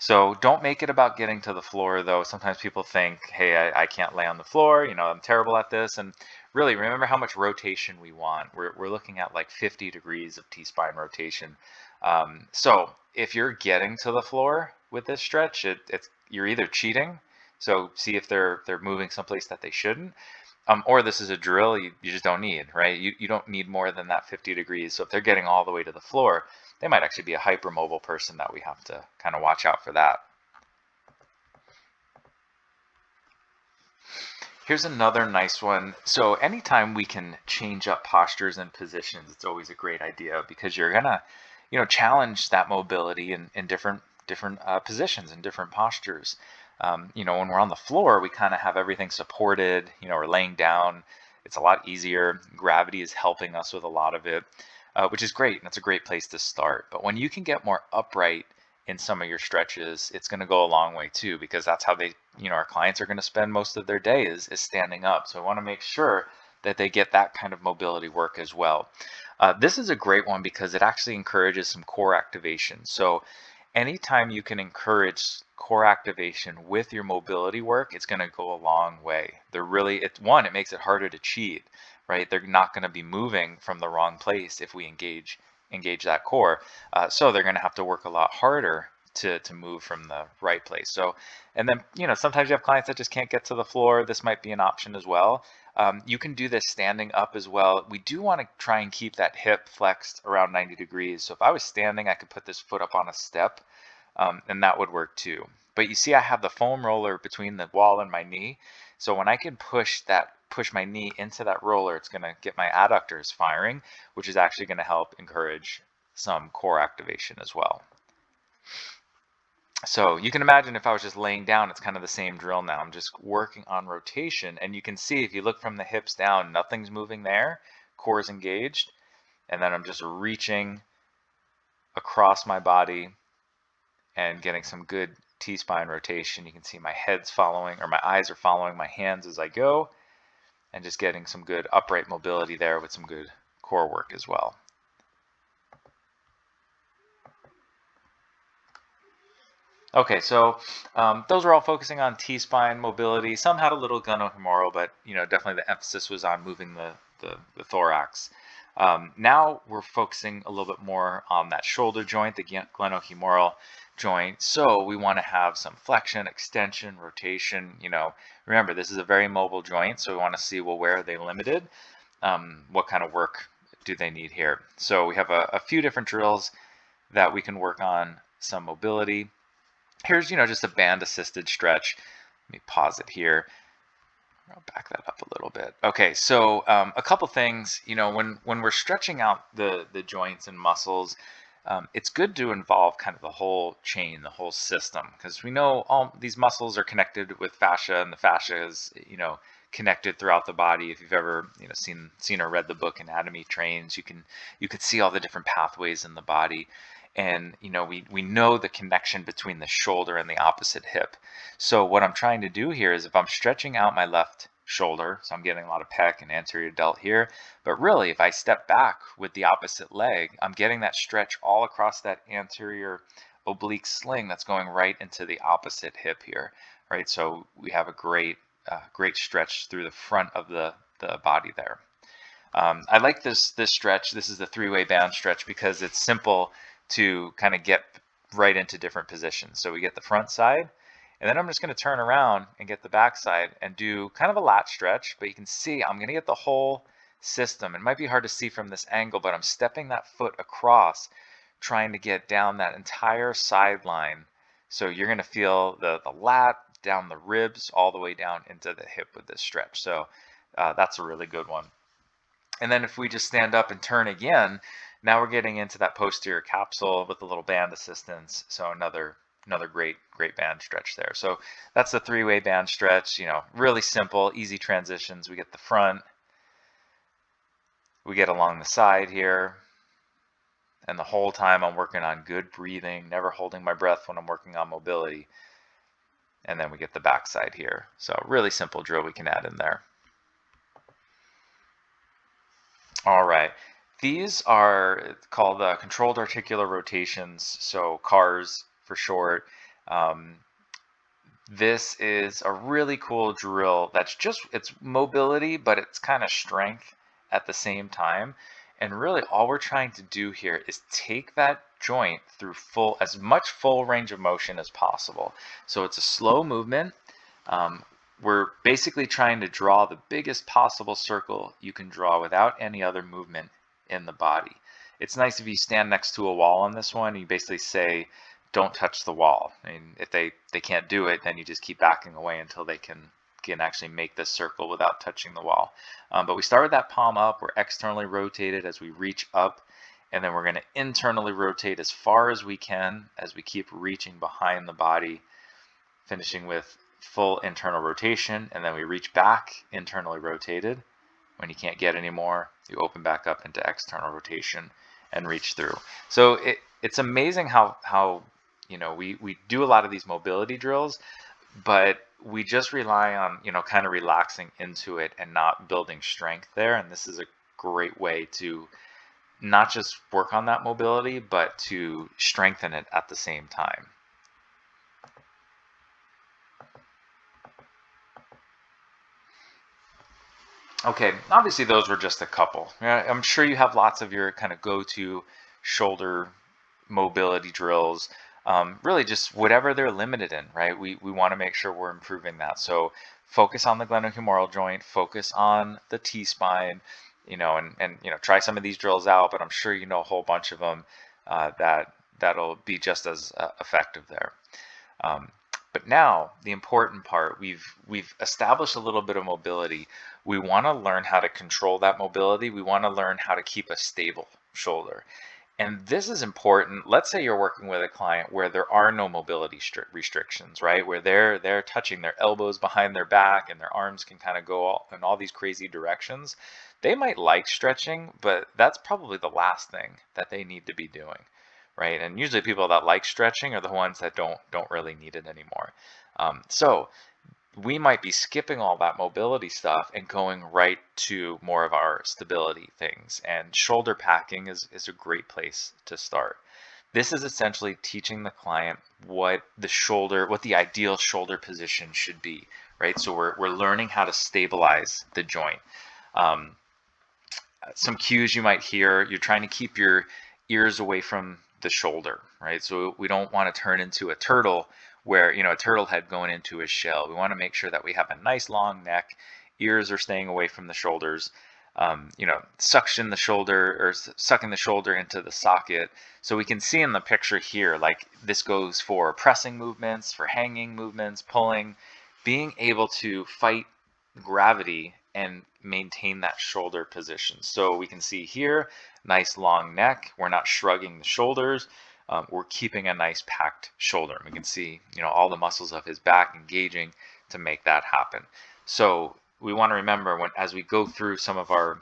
Speaker 1: So don't make it about getting to the floor, though. Sometimes people think, hey, I can't lay on the floor, I'm terrible at this. And really, remember how much rotation we want. We're looking at like 50 degrees of T-spine rotation. So if you're getting to the floor with this stretch, you're either cheating, so see if they're moving someplace that they shouldn't, or this is a drill you just don't need, right? You don't need more than that 50 degrees. So if they're getting all the way to the floor, they might actually be a hypermobile person that we have to kind of watch out for that. Here's another nice one. So anytime we can change up postures and positions, it's always a great idea because you're gonna, challenge that mobility in different positions and different postures. When we're on the floor, we kind of have everything supported. We're laying down. It's a lot easier. Gravity is helping us with a lot of it, which is great. And it's a great place to start. But when you can get more upright in some of your stretches, it's going to go a long way too, because that's how our clients are going to spend most of their day is standing up. So I want to make sure that they get that kind of mobility work as well. This is a great one because it actually encourages some core activation. So anytime you can encourage core activation with your mobility work, it's going to go a long way. It makes it harder to cheat, right? They're not going to be moving from the wrong place if we engage that core. So they're going to have to work a lot harder to move from the right place. So, and then, sometimes you have clients that just can't get to the floor. This might be an option as well. You can do this standing up as well. We do want to try and keep that hip flexed around 90 degrees. So if I was standing, I could put this foot up on a step, and that would work too. But you see, I have the foam roller between the wall and my knee. So when I can push my knee into that roller, it's going to get my adductors firing, which is actually going to help encourage some core activation as well. So you can imagine if I was just laying down, it's kind of the same drill now. I'm just working on rotation, and you can see if you look from the hips down, nothing's moving there, core is engaged, and then I'm just reaching across my body and getting some good T-spine rotation. You can see my head's following, or my eyes are following my hands as I go, and just getting some good upright mobility there with some good core work as well. Okay, so those are all focusing on T-spine mobility. Some had a little glenohumeral, but definitely the emphasis was on moving the thorax. Now we're focusing a little bit more on that shoulder joint, the glenohumeral joint. So we want to have some flexion, extension, rotation. Remember, this is a very mobile joint, so we want to see, well, where are they limited? What kind of work do they need here? So we have a few different drills that we can work on some mobility. Here's, just a band assisted stretch. Let me pause it here. I'll back that up a little bit. Okay, so a couple things, when we're stretching out the joints and muscles, it's good to involve kind of the whole chain, the whole system, because we know all these muscles are connected with fascia, and the fascia is, connected throughout the body. If you've ever, seen or read the book Anatomy Trains, you could see all the different pathways in the body. And we know the connection between the shoulder and the opposite hip. So what I'm trying to do here is, if I'm stretching out my left shoulder, so I'm getting a lot of pec and anterior delt here, but really if I step back with the opposite leg, I'm getting that stretch all across that anterior oblique sling that's going right into the opposite hip here, right? So we have a great stretch through the front of the body there. I like this stretch. This is the three-way band stretch because it's simple to kind of get right into different positions. So we get the front side, and then I'm just going to turn around and get the back side and do kind of a lat stretch, but you can see I'm going to get the whole system. It might be hard to see from this angle, but I'm stepping that foot across, trying to get down that entire sideline. So you're going to feel the lat down the ribs all the way down into the hip with this stretch. So that's a really good one. And then if we just stand up and turn again, now we're getting into that posterior capsule with a little band assistance. So another great band stretch there. So that's the three-way band stretch, really simple, easy transitions. We get the front, we get along the side here, and the whole time I'm working on good breathing, never holding my breath when I'm working on mobility. And then we get the back side here. So really simple drill we can add in there. All right, these are called controlled articular rotations, so CARS for short. This is a really cool drill that's it's mobility, but it's kind of strength at the same time. And really all we're trying to do here is take that joint through as much full range of motion as possible. So it's a slow movement. We're basically trying to draw the biggest possible circle you can draw without any other movement in the body. It's nice if you stand next to a wall on this one, you basically say, don't touch the wall. I mean, if they can't do it, then you just keep backing away until they can actually make this circle without touching the wall. But we start with that palm up, we're externally rotated as we reach up, and then we're going to internally rotate as far as we can as we keep reaching behind the body, finishing with full internal rotation, and then we reach back internally rotated. When you can't get any more, you open back up into external rotation and reach through. So it's amazing how we do a lot of these mobility drills, but we just rely on kind of relaxing into it and not building strength there. And this is a great way to not just work on that mobility, but to strengthen it at the same time. Okay, obviously those were just a couple. Yeah, I'm sure you have lots of your kind of go-to shoulder mobility drills. Really just whatever they're limited in, right? We want to make sure we're improving that. So focus on the glenohumeral joint, focus on the T-spine, and try some of these drills out, but I'm sure you know a whole bunch of them that'll be just as effective there. But now the important part, we've established a little bit of mobility. We want to learn how to control that mobility. We want to learn how to keep a stable shoulder. And this is important. Let's say you're working with a client where there are no mobility restrictions, right? Where they're touching their elbows behind their back and their arms can kind of go in all these crazy directions. They might like stretching, but that's probably the last thing that they need to be doing, right? And usually people that like stretching are the ones that don't really need it anymore. So we might be skipping all that mobility stuff and going right to more of our stability things. And shoulder packing is a great place to start. This is essentially teaching the client what the ideal shoulder position should be, right? So we're learning how to stabilize the joint. Some cues you might hear, you're trying to keep your ears away from the shoulder, right? So we don't want to turn into a turtle where, a turtle head going into his shell. We want to make sure that we have a nice long neck, ears are staying away from the shoulders, suction the shoulder or sucking the shoulder into the socket. So we can see in the picture here, like this goes for pressing movements, for hanging movements, pulling, being able to fight gravity and maintain that shoulder position. So we can see here, nice long neck. We're not shrugging the shoulders. We're keeping a nice packed shoulder. We can see, all the muscles of his back engaging to make that happen. So we want to remember as we go through some of our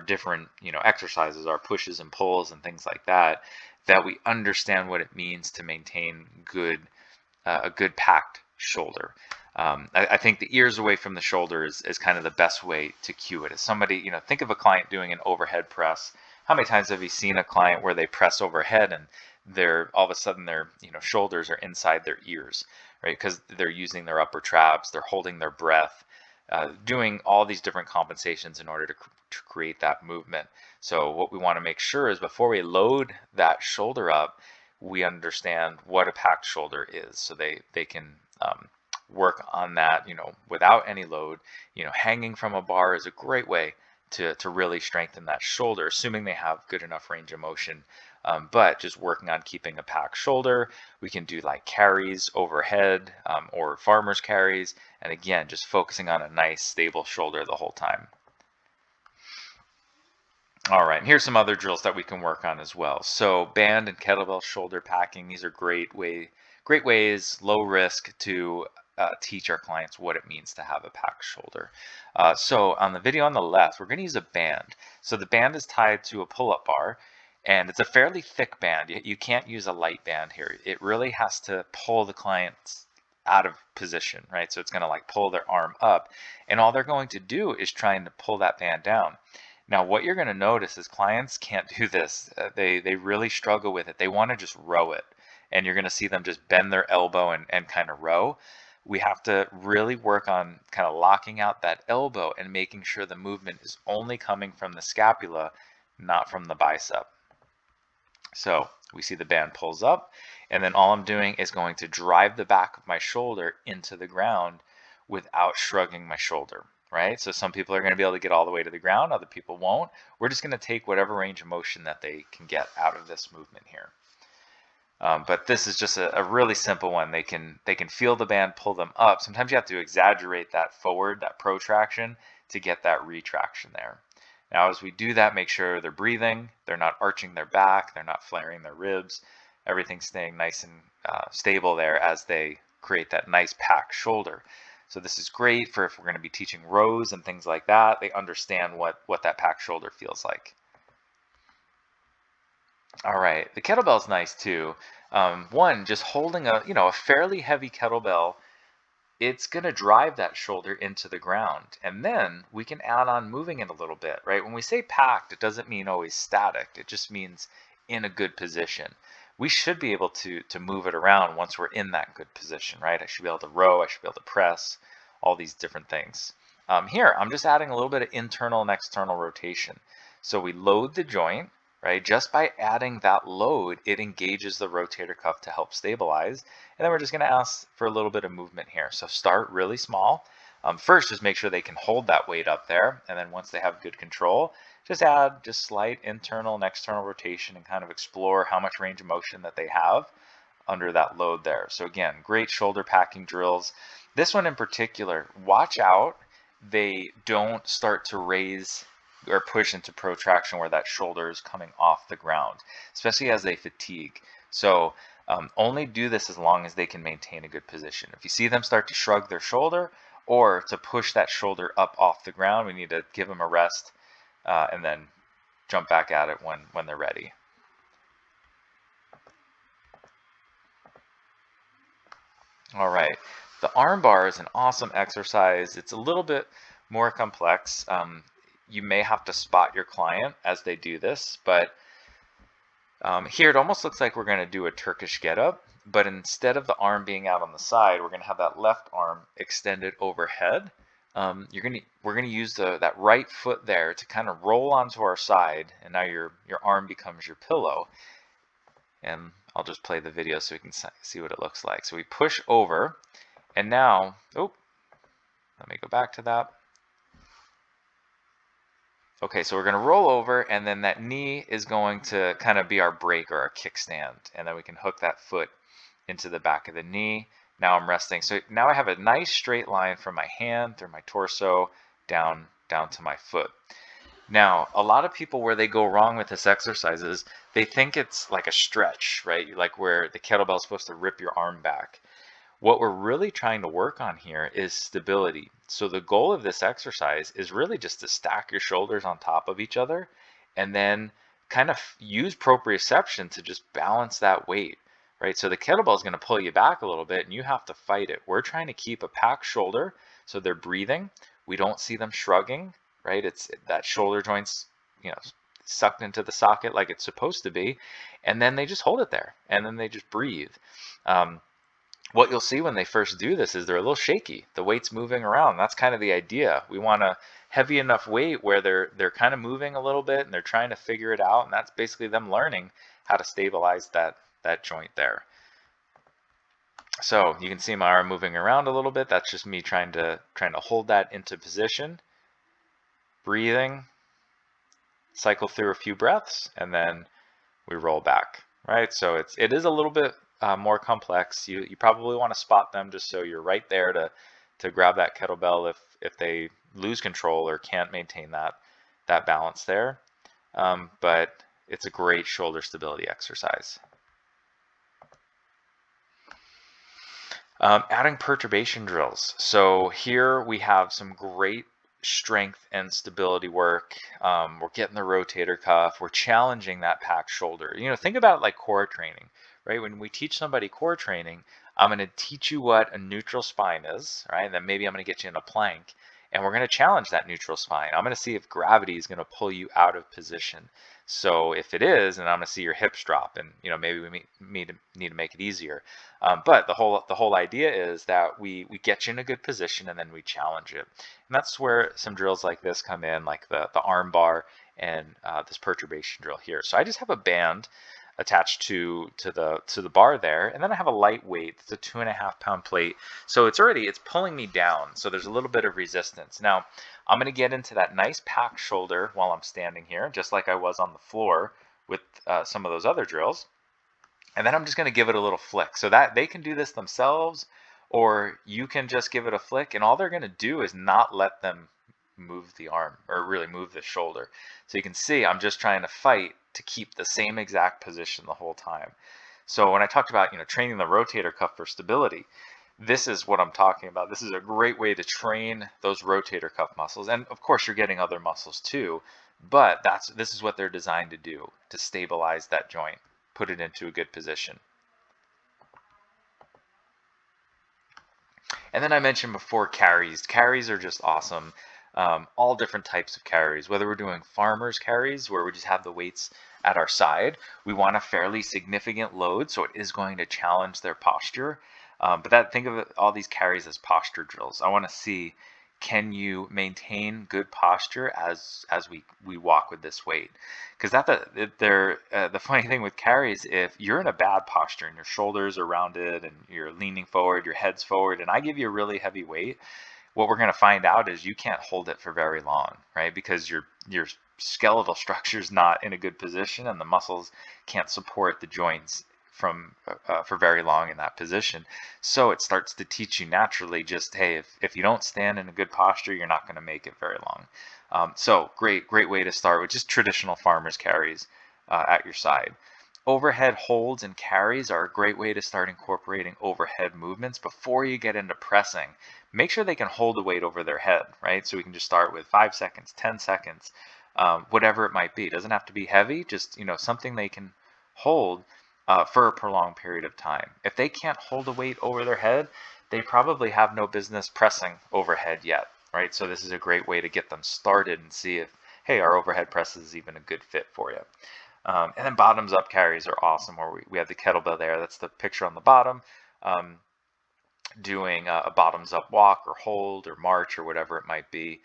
Speaker 1: different, exercises, our pushes and pulls and things like that, that we understand what it means to maintain a good packed shoulder. I think the ears away from the shoulder is kind of the best way to cue it. As somebody, think of a client doing an overhead press. How many times have you seen a client where they press overhead and all of a sudden their shoulders are inside their ears, right? Because they're using their upper traps, they're holding their breath, doing all these different compensations in order to create that movement. So what we want to make sure is before we load that shoulder up, we understand what a packed shoulder is, so they can work on that, without any load. Hanging from a bar is a great way to really strengthen that shoulder, assuming they have good enough range of motion. But just working on keeping a packed shoulder, we can do like carries overhead or farmer's carries. And again, just focusing on a nice stable shoulder the whole time. All right, and here's some other drills that we can work on as well. So band and kettlebell shoulder packing, these are great ways, low risk to teach our clients what it means to have a packed shoulder. So on the video on the left, we're going to use a band. So the band is tied to a pull-up bar, and it's a fairly thick band. You can't use a light band here. It really has to pull the clients out of position, right? So it's going to like pull their arm up, and all they're going to do is trying to pull that band down. Now, what you're going to notice is clients can't do this. They really struggle with it. They want to just row it, and you're going to see them just bend their elbow and kind of row. We have to really work on kind of locking out that elbow and making sure the movement is only coming from the scapula, not from the bicep. So we see the band pulls up, and then all I'm doing is going to drive the back of my shoulder into the ground without shrugging my shoulder. Right? So some people are going to be able to get all the way to the ground, other people won't. We're just going to take whatever range of motion that they can get out of this movement here. But this is just a really simple one. They can feel the band pull them up. Sometimes you have to exaggerate that forward, that protraction, to get that retraction there. Now as we do that, make sure they're breathing, they're not arching their back, they're not flaring their ribs, everything's staying nice and stable there as they create that nice packed shoulder. So this is great for if we're going to be teaching rows and things like that. They understand what that packed shoulder feels like. All right, the kettlebell's nice too. One, just holding a fairly heavy kettlebell it's going to drive that shoulder into the ground. And then we can add on moving it a little bit, right? When we say packed, it doesn't mean always static. It just means in a good position. We should be able to move it around once we're in that good position, right? I should be able to row, I should be able to press, all these different things. Here, I'm just adding a little bit of internal and external rotation. So we load the joint, right? Just by adding that load, it engages the rotator cuff to help stabilize. And then we're just going to ask for a little bit of movement here. So start really small. First, just make sure they can hold that weight up there. And then once they have good control, just add just slight internal and external rotation and kind of explore how much range of motion that they have under that load there. So again, great shoulder packing drills. This one in particular, watch out they don't start to raise or push into protraction where that shoulder is coming off the ground, especially as they fatigue. So only do this as long as they can maintain a good position. If you see them start to shrug their shoulder or to push that shoulder up off the ground, we need to give them a rest and then jump back at it when they're ready. All right, the arm bar is an awesome exercise. It's a little bit more complex. You may have to spot your client as they do this, but here it almost looks like we're going to do a Turkish get-up, but instead of the arm being out on the side, we're going to have that left arm extended overhead. We're going to use that right foot there to kind of roll onto our side, and now your arm becomes your pillow. And I'll just play the video so we can see what it looks like. So we push over, and now, oh, let me go back to that. Okay, so we're going to roll over, and then that knee is going to kind of be our brake or our kickstand, and then we can hook that foot into the back of the knee. Now I'm resting. So now I have a nice straight line from my hand through my torso down to my foot. Now, a lot of people where they go wrong with this exercise is they think it's like a stretch, right? Like where the kettlebell is supposed to rip your arm back. What we're really trying to work on here is stability. So the goal of this exercise is really just to stack your shoulders on top of each other and then kind of use proprioception to just balance that weight, right? So the kettlebell is going to pull you back a little bit and you have to fight it. We're trying to keep a packed shoulder so they're breathing. We don't see them shrugging, right? It's that shoulder joint's, sucked into the socket like it's supposed to be, and then they just hold it there and then they just breathe. What you'll see when they first do this is they're a little shaky. The weight's moving around. That's kind of the idea. We want a heavy enough weight where they're kind of moving a little bit and they're trying to figure it out, and that's basically them learning how to stabilize that joint there. So you can see my arm moving around a little bit. That's just me trying to hold that into position. Breathing, cycle through a few breaths, and then we roll back, right? So it is a little bit more complex. You probably want to spot them just so you're right there to grab that kettlebell if they lose control or can't maintain that balance there. But it's a great shoulder stability exercise. Adding perturbation drills. So here we have some great strength and stability work. We're getting the rotator cuff. We're challenging that packed shoulder. Think about it like core training, right? When we teach somebody core training, I'm going to teach you what a neutral spine is, right? And then maybe I'm going to get you in a plank, and we're going to challenge that neutral spine. I'm going to see if gravity is going to pull you out of position. So if it is, then I'm going to see your hips drop, and maybe we need to make it easier. But the whole idea is that we get you in a good position and then we challenge it, and that's where some drills like this come in, like the arm bar and this perturbation drill here. So I just have a band attached to the bar there, and then I have a light weight. It's a 2.5 pound plate, so it's pulling me down, so there's a little bit of resistance. Now I'm going to get into that nice packed shoulder while I'm standing here, just like I was on the floor with some of those other drills, and then I'm just going to give it a little flick so that they can do this themselves, or you can just give it a flick, and all they're going to do is not let them move the arm or really move the shoulder. So you can see I'm just trying to fight to keep the same exact position the whole time. So when I talked about training the rotator cuff for stability, this is what I'm talking about. This is a great way to train those rotator cuff muscles, and of course you're getting other muscles too, but this is what they're designed to do, to stabilize that joint, put it into a good position. And then I mentioned before carries. Carries are just awesome. All different types of carries, whether we're doing farmers carries where we just have the weights at our side, we want a fairly significant load, so it is going to challenge their posture. Think of all these carries as posture drills. I want to see, can you maintain good posture as we walk with this weight? Because the funny thing with carries, if you're in a bad posture and your shoulders are rounded and you're leaning forward, your head's forward, and I give you a really heavy weight, what we're going to find out is you can't hold it for very long, right? Because your skeletal structure is not in a good position and the muscles can't support the joints for very long in that position. So it starts to teach you naturally, just, hey, if you don't stand in a good posture, you're not going to make it very long. So great way to start with just traditional farmers carries at your side. Overhead holds and carries are a great way to start incorporating overhead movements before you get into pressing. Make sure they can hold the weight over their head, right? So we can just start with 5 seconds, 10 seconds, whatever it might be. It doesn't have to be heavy, just something they can hold for a prolonged period of time. If they can't hold a weight over their head, they probably have no business pressing overhead yet, right? So this is a great way to get them started and see if, hey, our overhead press is even a good fit for you. And then bottoms up carries are awesome, where we have the kettlebell there. That's the picture on the bottom. Doing a bottoms up walk or hold or march or whatever it might be.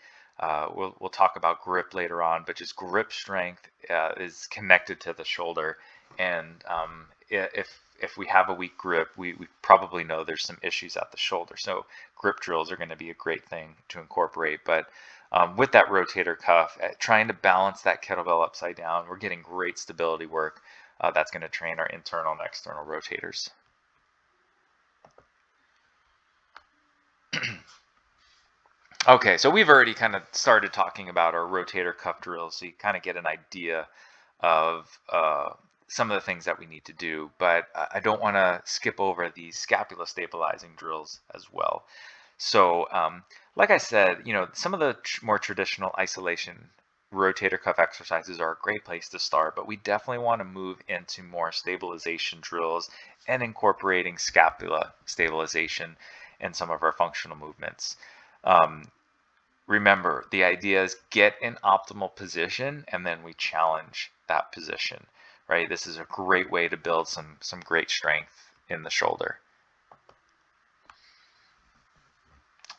Speaker 1: We'll talk about grip later on, but just grip strength is connected to the shoulder. And if we have a weak grip, we probably know there's some issues at the shoulder. So grip drills are going to be a great thing to incorporate. But with that rotator cuff, trying to balance that kettlebell upside down, we're getting great stability work. That's going to train our internal and external rotators. Okay, so we've already kind of started talking about our rotator cuff drills, so you kind of get an idea of some of the things that we need to do, but I don't want to skip over the scapula stabilizing drills as well. So like I said, some of the more traditional isolation rotator cuff exercises are a great place to start, but we definitely want to move into more stabilization drills and incorporating scapula stabilization in some of our functional movements. Remember, the idea is get in optimal position and then we challenge that position, right? This is a great way to build some great strength in the shoulder.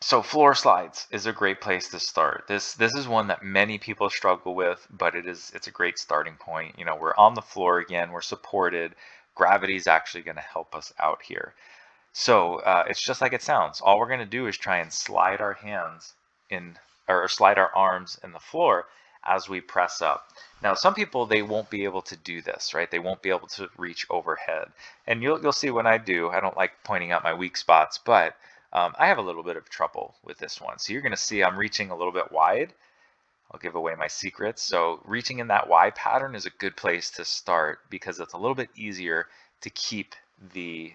Speaker 1: So floor slides is a great place to start. This is one that many people struggle with, but it's a great starting point. We're on the floor again, we're supported. Gravity is actually going to help us out here. So it's just like it sounds. All we're going to do is try and slide our hands in, or slide our arms in the floor as we press up. Now, some people, they won't be able to do this, right? They won't be able to reach overhead. And you'll see when I do, I don't like pointing out my weak spots, but I have a little bit of trouble with this one. So you're going to see I'm reaching a little bit wide. I'll give away my secrets. So reaching in that Y pattern is a good place to start because it's a little bit easier to keep the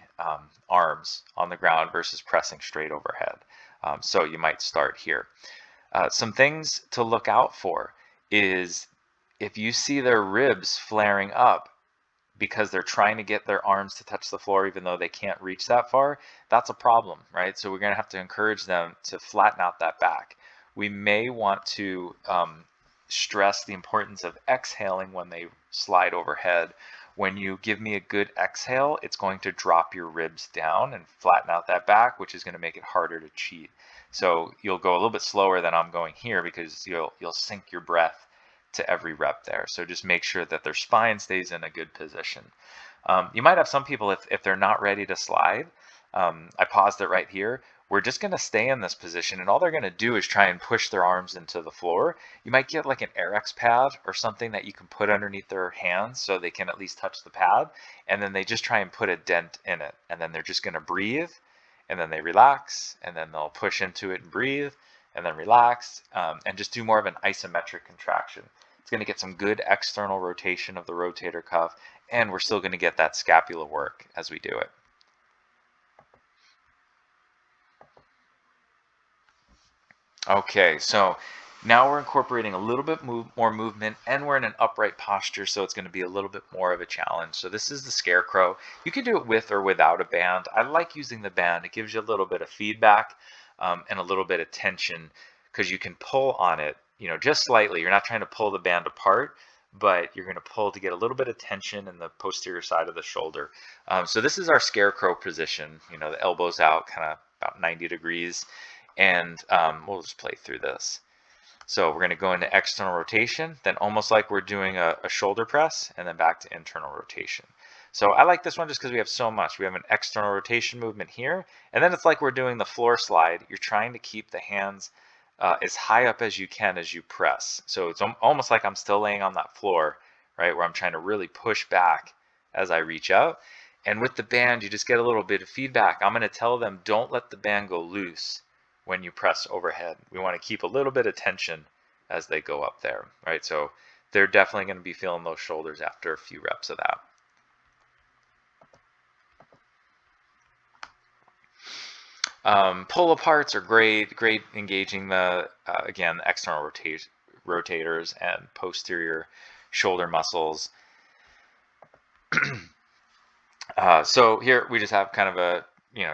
Speaker 1: arms on the ground versus pressing straight overhead. So you might start here. Some things to look out for is if you see their ribs flaring up because they're trying to get their arms to touch the floor even though they can't reach that far, that's a problem, right? So we're going to have to encourage them to flatten out that back. We may want to stress the importance of exhaling when they slide overhead. When you give me a good exhale, it's going to drop your ribs down and flatten out that back, which is going to make it harder to cheat. So you'll go a little bit slower than I'm going here because you'll sync your breath to every rep there. So just make sure that their spine stays in a good position. You might have some people, if they're not ready to slide, I paused it right here. We're just going to stay in this position and all they're going to do is try and push their arms into the floor. You might get like an Airex pad or something that you can put underneath their hands so they can at least touch the pad, and then they just try and put a dent in it, and then they're just going to breathe, and then they relax, and then they'll push into it and breathe, and then relax, and just do more of an isometric contraction. It's going to get some good external rotation of the rotator cuff, and we're still going to get that scapula work as we do it. Okay, so Now we're incorporating a little bit more movement, and we're in an upright posture, so it's going to be a little bit more of a challenge. So this is the scarecrow. You can do it with or without a band. I like using the band. It gives you a little bit of feedback and a little bit of tension, because you can pull on it, just slightly. You're not trying to pull the band apart, but you're going to pull to get a little bit of tension in the posterior side of the shoulder. So this is our scarecrow position, the elbows out, kind of about 90 degrees. And we'll just play through this. So we're going to go into external rotation, then almost like we're doing a shoulder press, and then back to internal rotation. So I like this one just because we have so much. We have an external rotation movement here, and then it's like we're doing the floor slide. You're trying to keep the hands as high up as you can as you press. So it's almost like I'm still laying on that floor, right, where I'm trying to really push back as I reach out. And with the band, you just get a little bit of feedback. I'm going to tell them, don't let the band go loose when you press overhead. We want to keep a little bit of tension as they go up there, right? So they're definitely going to be feeling those shoulders after a few reps of that. Pull aparts are great engaging the, again, the external rotators and posterior shoulder muscles. So here we just have kind of a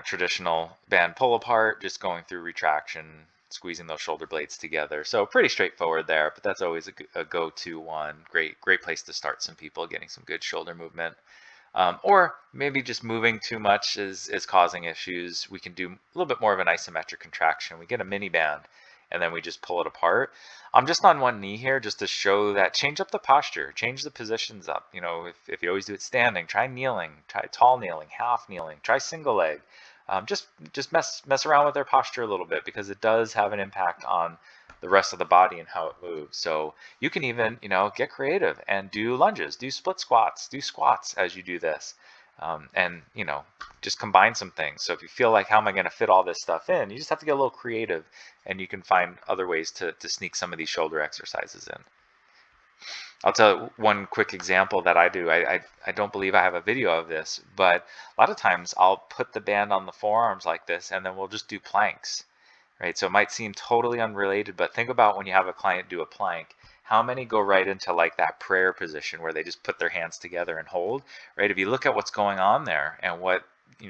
Speaker 1: traditional band pull apart, just going through retraction, squeezing those shoulder blades together. So pretty straightforward there, but that's always a go-to one. Great place to start some people getting some good shoulder movement. Or maybe just moving too much is causing issues. We can do a little bit more of an isometric contraction. We get a mini band and then we just pull it apart. I'm just on one knee here just to show that change up the posture, change the positions up. If you always do it standing, try kneeling, try tall kneeling, half kneeling, try single leg. Just mess around with their posture a little bit, because it does have an impact on the rest of the body and how it moves. So you can even, get creative and do lunges, do split squats, do squats as you do this. And just combine some things. So if you feel like, how am I going to fit all this stuff in, you just have to get a little creative, and you can find other ways to sneak some of these shoulder exercises in. I'll tell you one quick example that I do. I don't believe I have a video of this, but a lot of times I'll put the band on the forearms like this, and then we'll just do planks, right? So it might seem totally unrelated, but think about when you have a client do a plank. How many go right into like that prayer position where they just put their hands together and hold, right? If you look at what's going on there and what,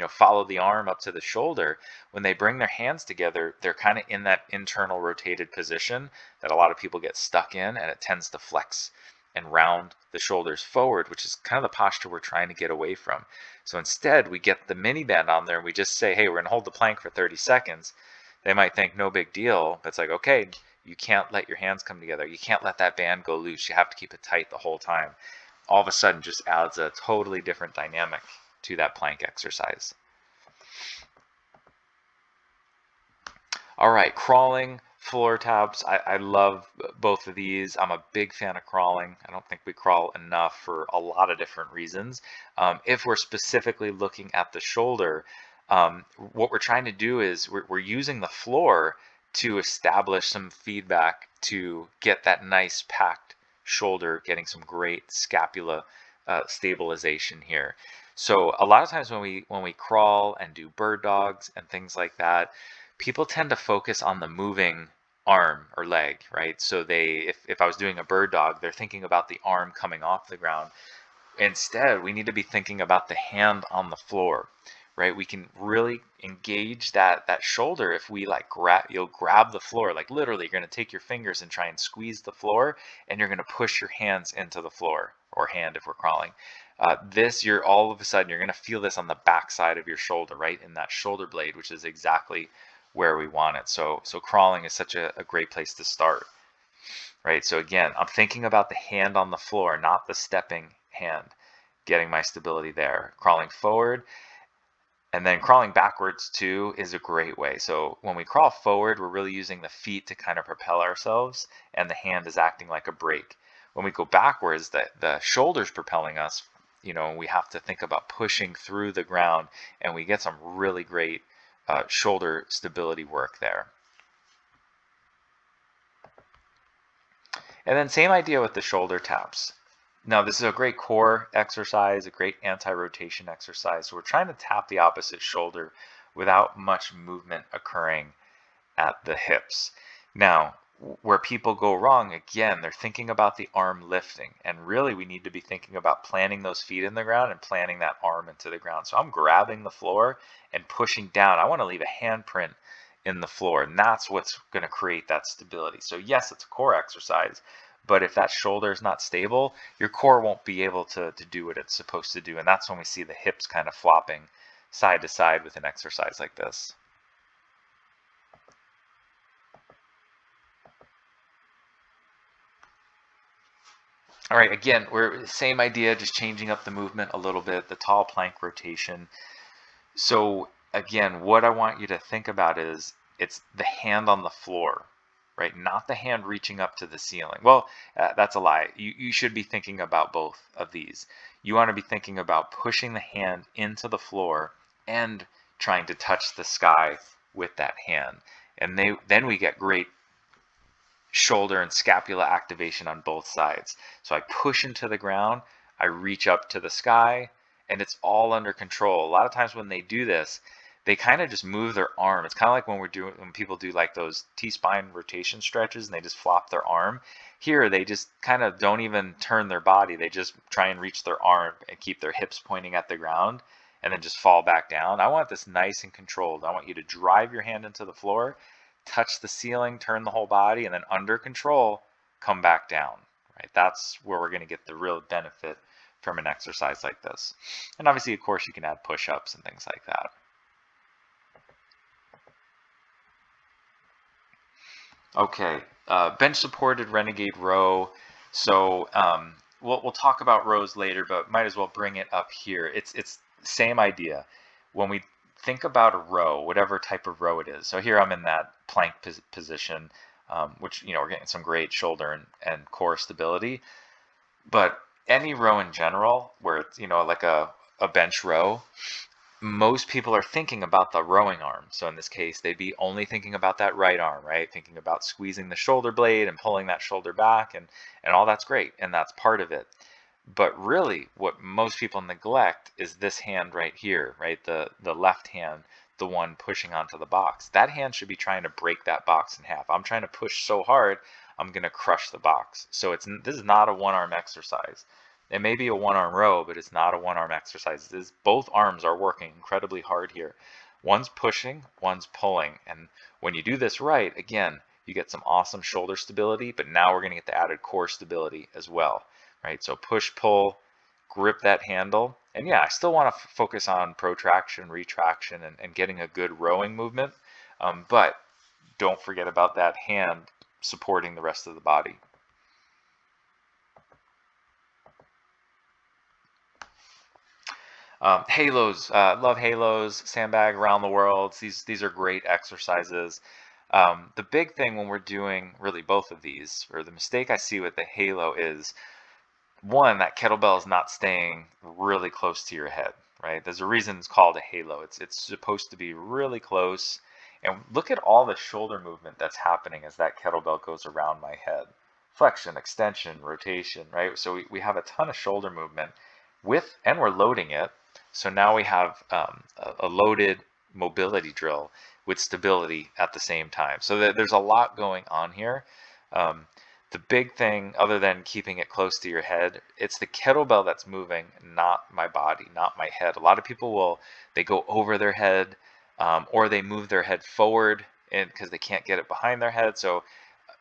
Speaker 1: follow the arm up to the shoulder, when they bring their hands together, they're kind of in that internal rotated position that a lot of people get stuck in, and it tends to flex and round the shoulders forward, which is kind of the posture we're trying to get away from. So instead, we get the mini band on there and we just say, hey, we're going to hold the plank for 30 seconds. They might think no big deal, but it's like, okay, you can't let your hands come together. You can't let that band go loose. You have to keep it tight the whole time. All of a sudden just adds a totally different dynamic to that plank exercise. All right, crawling, floor taps. I love both of these. I'm a big fan of crawling. I don't think we crawl enough for a lot of different reasons. If we're specifically looking at the shoulder, what we're trying to do is we're using the floor to establish some feedback to get that nice packed shoulder, getting some great scapula stabilization here. So a lot of times when we crawl and do bird dogs and things like that, people tend to focus on the moving arm or leg, right? So if I was doing a bird dog, they're thinking about the arm coming off the ground. Instead, we need to be thinking about the hand on the floor, right? We can really engage that shoulder if we like you'll grab the floor, like literally you're going to take your fingers and try and squeeze the floor, and you're going to push your hands into the floor, or hand if we're crawling. You're all of a sudden you're going to feel this on the back side of your shoulder, right in that shoulder blade, which is exactly where we want it. So crawling is such a great place to start, right? So again, I'm thinking about the hand on the floor, not the stepping hand, getting my stability there. Crawling forward, and then crawling backwards too is a great way. So when we crawl forward, we're really using the feet to kind of propel ourselves, and the hand is acting like a brake. When we go backwards, the shoulder's propelling us, we have to think about pushing through the ground, and we get some really great shoulder stability work there. And then same idea with the shoulder taps. Now this is a great core exercise, a great anti-rotation exercise. So we're trying to tap the opposite shoulder without much movement occurring at the hips. Now, Where people go wrong, again, they're thinking about the arm lifting. And really, we need to be thinking about planting those feet in the ground and planting that arm into the ground. So I'm grabbing the floor and pushing down. I want to leave a handprint in the floor, and that's what's going to create that stability. So yes, it's a core exercise, but if that shoulder is not stable, your core won't be able to do what it's supposed to do. And that's when we see the hips kind of flopping side to side with an exercise like this. All right, again, we're same idea, just changing up the movement a little bit, the tall plank rotation. So again, what I want you to think about is it's the hand on the floor, right? Not the hand reaching up to the ceiling. Well, that's a lie. You should be thinking about both of these. You want to be thinking about pushing the hand into the floor and trying to touch the sky with that hand. And then we get great shoulder and scapula activation on both sides. So I push into the ground, I reach up to the sky, and it's all under control. A lot of times when they do this, they kind of just move their arm. It's kind of like when people do like those T-spine rotation stretches and they just flop their arm. Here they just kind of don't even turn their body. They just try and reach their arm and keep their hips pointing at the ground and then just fall back down. I want this nice and controlled. I want you to drive your hand into the floor, touch the ceiling, turn the whole body, and then under control, come back down, right? That's where we're going to get the real benefit from an exercise like this. And obviously, of course, you can add push-ups and things like that. Okay, bench supported renegade row. So we'll talk about rows later, but might as well bring it up here. It's same idea. When we think about a row, whatever type of row it is. So here I'm in that plank position, which we're getting some great shoulder and core stability. But any row in general, where it's like a bench row, most people are thinking about the rowing arm. So in this case, they'd be only thinking about that right arm, right? Thinking about squeezing the shoulder blade and pulling that shoulder back, and all that's great, and that's part of it. But really, what most people neglect is this hand right here, right? The left hand, the one pushing onto the box. That hand should be trying to break that box in half. I'm trying to push so hard, I'm going to crush the box. So this is not a one-arm exercise. It may be a one-arm row, but it's not a one-arm exercise. Both arms are working incredibly hard here. One's pushing, one's pulling. And when you do this right, again, you get some awesome shoulder stability, but now we're going to get the added core stability as well, right? So push, pull, grip that handle. And yeah, I still want to focus on protraction, retraction, and getting a good rowing movement. But don't forget about that hand supporting the rest of the body. Halos, love halos, sandbag around the world. These are great exercises. The big thing when we're doing really both of these, or the mistake I see with the halo is, one, that kettlebell is not staying really close to your head, right? There's a reason it's called a halo. It's supposed to be really close. And look at all the shoulder movement that's happening as that kettlebell goes around my head. Flexion, extension, rotation, right? So we have a ton of shoulder movement and we're loading it. So now we have a loaded mobility drill with stability at the same time. So there's a lot going on here. The big thing, other than keeping it close to your head, it's the kettlebell that's moving, not my body, not my head. A lot of people they go over their head, or they move their head forward because they can't get it behind their head. So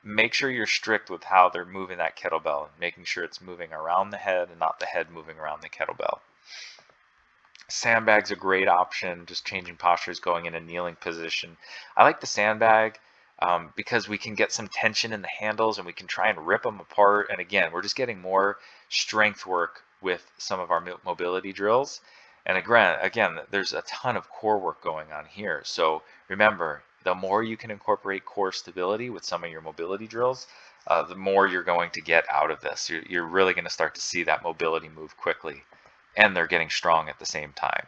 Speaker 1: make sure you're strict with how they're moving that kettlebell, making sure it's moving around the head and not the head moving around the kettlebell. Sandbag's a great option, just changing postures, going in a kneeling position. I like the sandbag because we can get some tension in the handles and we can try and rip them apart. And again, we're just getting more strength work with some of our mobility drills. And again, there's a ton of core work going on here. So remember, the more you can incorporate core stability with some of your mobility drills, the more you're going to get out of this. You're really going to start to see that mobility move quickly, and they're getting strong at the same time.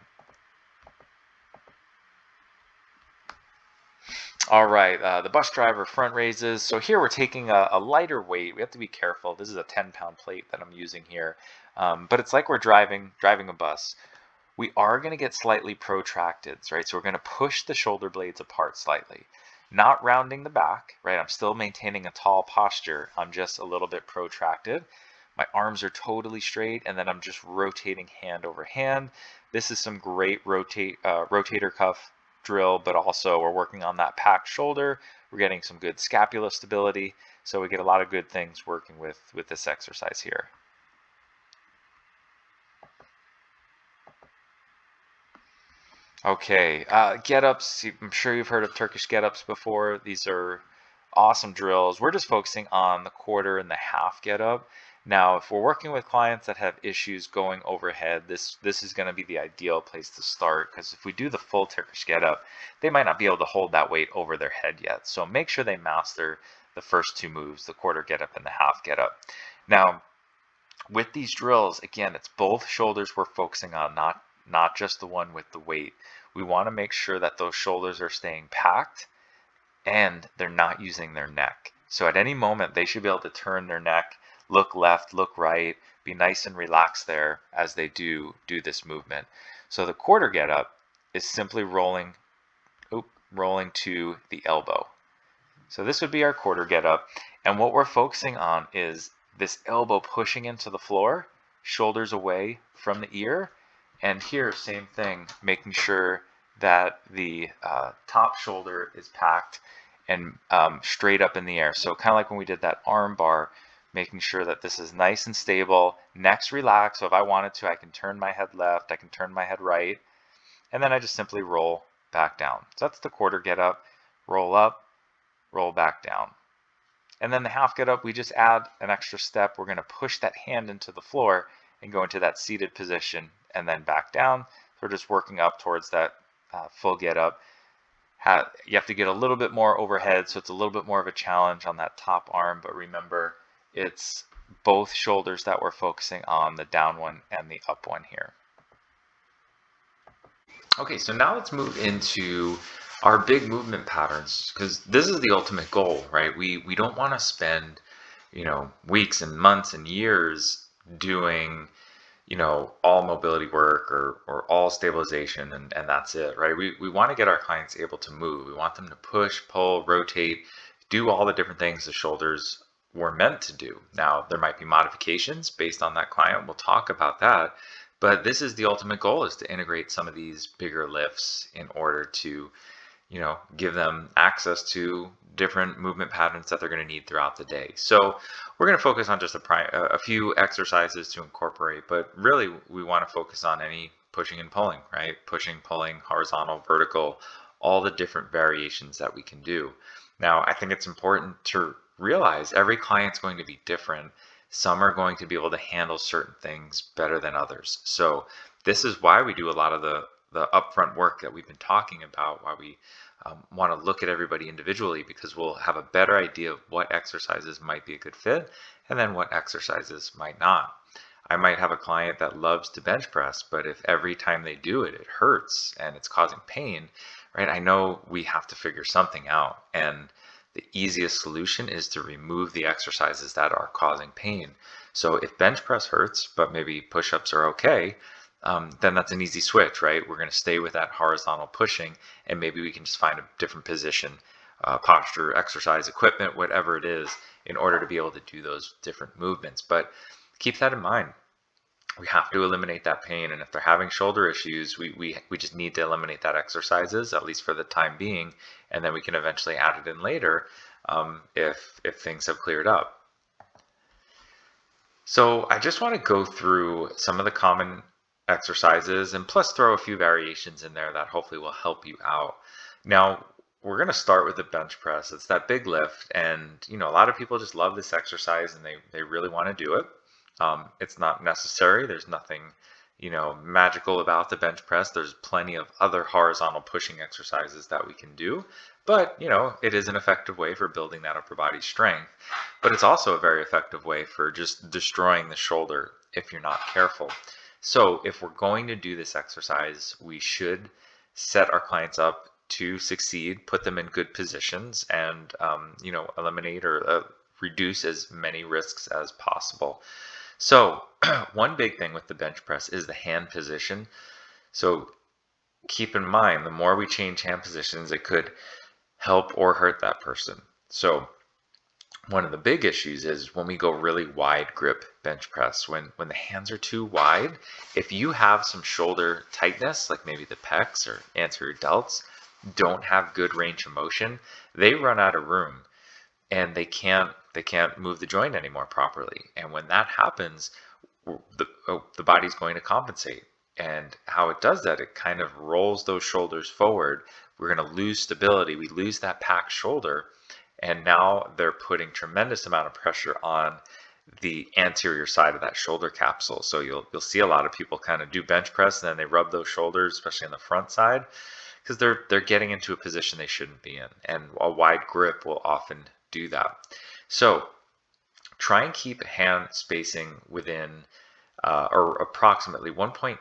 Speaker 1: All right, the bus driver front raises. So here we're taking a lighter weight. We have to be careful. This is a 10-pound plate that I'm using here, but it's like we're driving a bus. We are going to get slightly protracted, right? So we're going to push the shoulder blades apart slightly. not rounding the back, right? I'm still maintaining a tall posture. I'm just a little bit protracted. My arms are totally straight, and then I'm just rotating hand over hand. This is some great rotator cuff drill, but also we're working on that packed shoulder. We're getting some good scapula stability. So we get a lot of good things working with this exercise here. Okay, get-ups. I'm sure you've heard of Turkish get-ups before. These are awesome drills. We're just focusing on the quarter and the half get-up. Now, if we're working with clients that have issues going overhead, this is going to be the ideal place to start, because if we do the full Turkish get-up, they might not be able to hold that weight over their head yet. So make sure they master the first two moves, the quarter get-up and the half get-up. Now, with these drills, again, it's both shoulders we're focusing on, not just the one with the weight. We want to make sure that those shoulders are staying packed and they're not using their neck. So at any moment, they should be able to turn their neck, look left, look right, be nice and relaxed there as they do this movement. So the quarter get up is simply rolling to the elbow. So this would be our quarter get up. And what we're focusing on is this elbow pushing into the floor, shoulders away from the ear. And here, same thing, making sure that the top shoulder is packed and straight up in the air. So kind of like when we did that arm bar, making sure that this is nice and stable, neck's relaxed. So if I wanted to, I can turn my head left, I can turn my head right, and then I just simply roll back down. So that's the quarter get up, roll up, roll back down. And then the half get up, we just add an extra step. We're going to push that hand into the floor and go into that seated position and then back down. So we're just working up towards that full get up. You have to get a little bit more overhead, so it's a little bit more of a challenge on that top arm, but remember, it's both shoulders that we're focusing on, the down one and the up one here. Okay, so now let's move into our big movement patterns, because this is the ultimate goal, right? We don't want to spend, weeks and months and years doing, all mobility work or all stabilization and that's it, right? We want to get our clients able to move. We want them to push, pull, rotate, do all the different things the shoulders were meant to do. Now, there might be modifications based on that client. We'll talk about that. But this is the ultimate goal, is to integrate some of these bigger lifts in order to, give them access to different movement patterns that they're going to need throughout the day. So we're going to focus on just a few exercises to incorporate, but really we want to focus on any pushing and pulling, right? Pushing, pulling, horizontal, vertical, all the different variations that we can do. Now, I think it's important to realize every client's going to be different. Some are going to be able to handle certain things better than others. So this is why we do a lot of the upfront work that we've been talking about, why we want to look at everybody individually, because we'll have a better idea of what exercises might be a good fit and then what exercises might not. I might have a client that loves to bench press, but if every time they do it, it hurts and it's causing pain, right? I know we have to figure something out. And the easiest solution is to remove the exercises that are causing pain. So if bench press hurts, but maybe push-ups are okay, then that's an easy switch, right? We're going to stay with that horizontal pushing, and maybe we can just find a different position, posture, exercise, equipment, whatever it is, in order to be able to do those different movements. But keep that in mind. We have to eliminate that pain, and if they're having shoulder issues, we just need to eliminate that exercises, at least for the time being, and then we can eventually add it in later if things have cleared up. So I just want to go through some of the common exercises and plus throw a few variations in there that hopefully will help you out. Now, we're going to start with the bench press. It's that big lift, and a lot of people just love this exercise and they really want to do it. It's not necessary. There's nothing magical about the bench press. There's plenty of other horizontal pushing exercises that we can do, but it is an effective way for building that upper body strength, but it's also a very effective way for just destroying the shoulder if you're not careful. So if we're going to do this exercise, we should set our clients up to succeed, put them in good positions, and eliminate or reduce as many risks as possible. So one big thing with the bench press is the hand position. So keep in mind, the more we change hand positions, it could help or hurt that person. So one of the big issues is when we go really wide grip bench press, when the hands are too wide, if you have some shoulder tightness, like maybe the pecs or anterior delts don't have good range of motion, they run out of room and they can't move the joint anymore properly. And when that happens, the body's going to compensate. And how it does that, it kind of rolls those shoulders forward. We're going to lose stability. We lose that packed shoulder. And now they're putting tremendous amount of pressure on the anterior side of that shoulder capsule. So you'll see a lot of people kind of do bench press and then they rub those shoulders, especially on the front side, because they're getting into a position they shouldn't be in. And a wide grip will often do that. So try and keep hand spacing within or approximately 1.5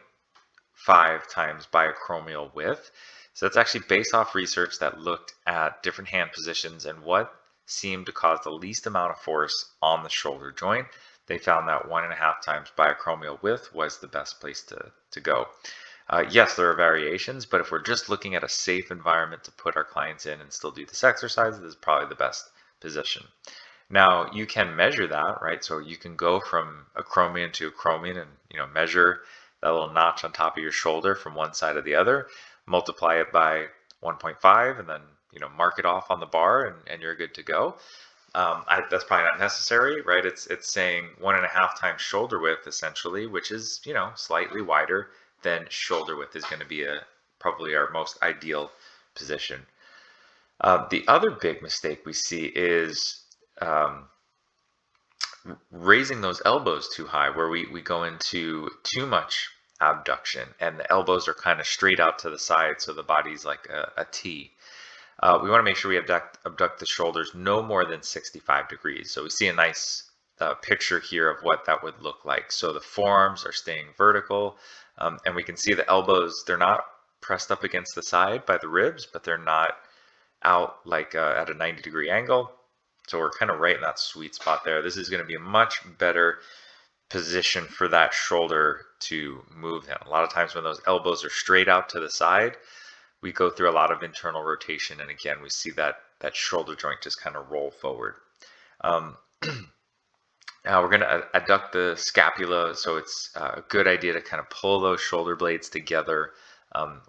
Speaker 1: times biacromial width. So that's actually based off research that looked at different hand positions and what seemed to cause the least amount of force on the shoulder joint. They found that 1.5 times biacromial width was the best place to go. Yes, there are variations, but if we're just looking at a safe environment to put our clients in and still do this exercise, this is probably the best position. Now you can measure that, right? So you can go from acromion to acromion and measure that little notch on top of your shoulder from one side to the other, multiply it by 1.5, and then mark it off on the bar, and you're good to go. That's probably not necessary, right? It's saying 1.5 times shoulder width essentially, which is slightly wider than shoulder width is going to be probably our most ideal position. The other big mistake we see is raising those elbows too high, where we go into too much abduction and the elbows are kind of straight out to the side, so the body's like a T. We want to make sure we abduct the shoulders no more than 65 degrees. So we see a nice picture here of what that would look like. So the forearms are staying vertical, and we can see the elbows, they're not pressed up against the side by the ribs, but they're not out like at a 90-degree angle. So we're kind of right in that sweet spot there. This is going to be a much better position for that shoulder to move in. A lot of times when those elbows are straight out to the side, we go through a lot of internal rotation, and again, we see that shoulder joint just kind of roll forward. Now we're going to adduct the scapula, so it's a good idea to kind of pull those shoulder blades together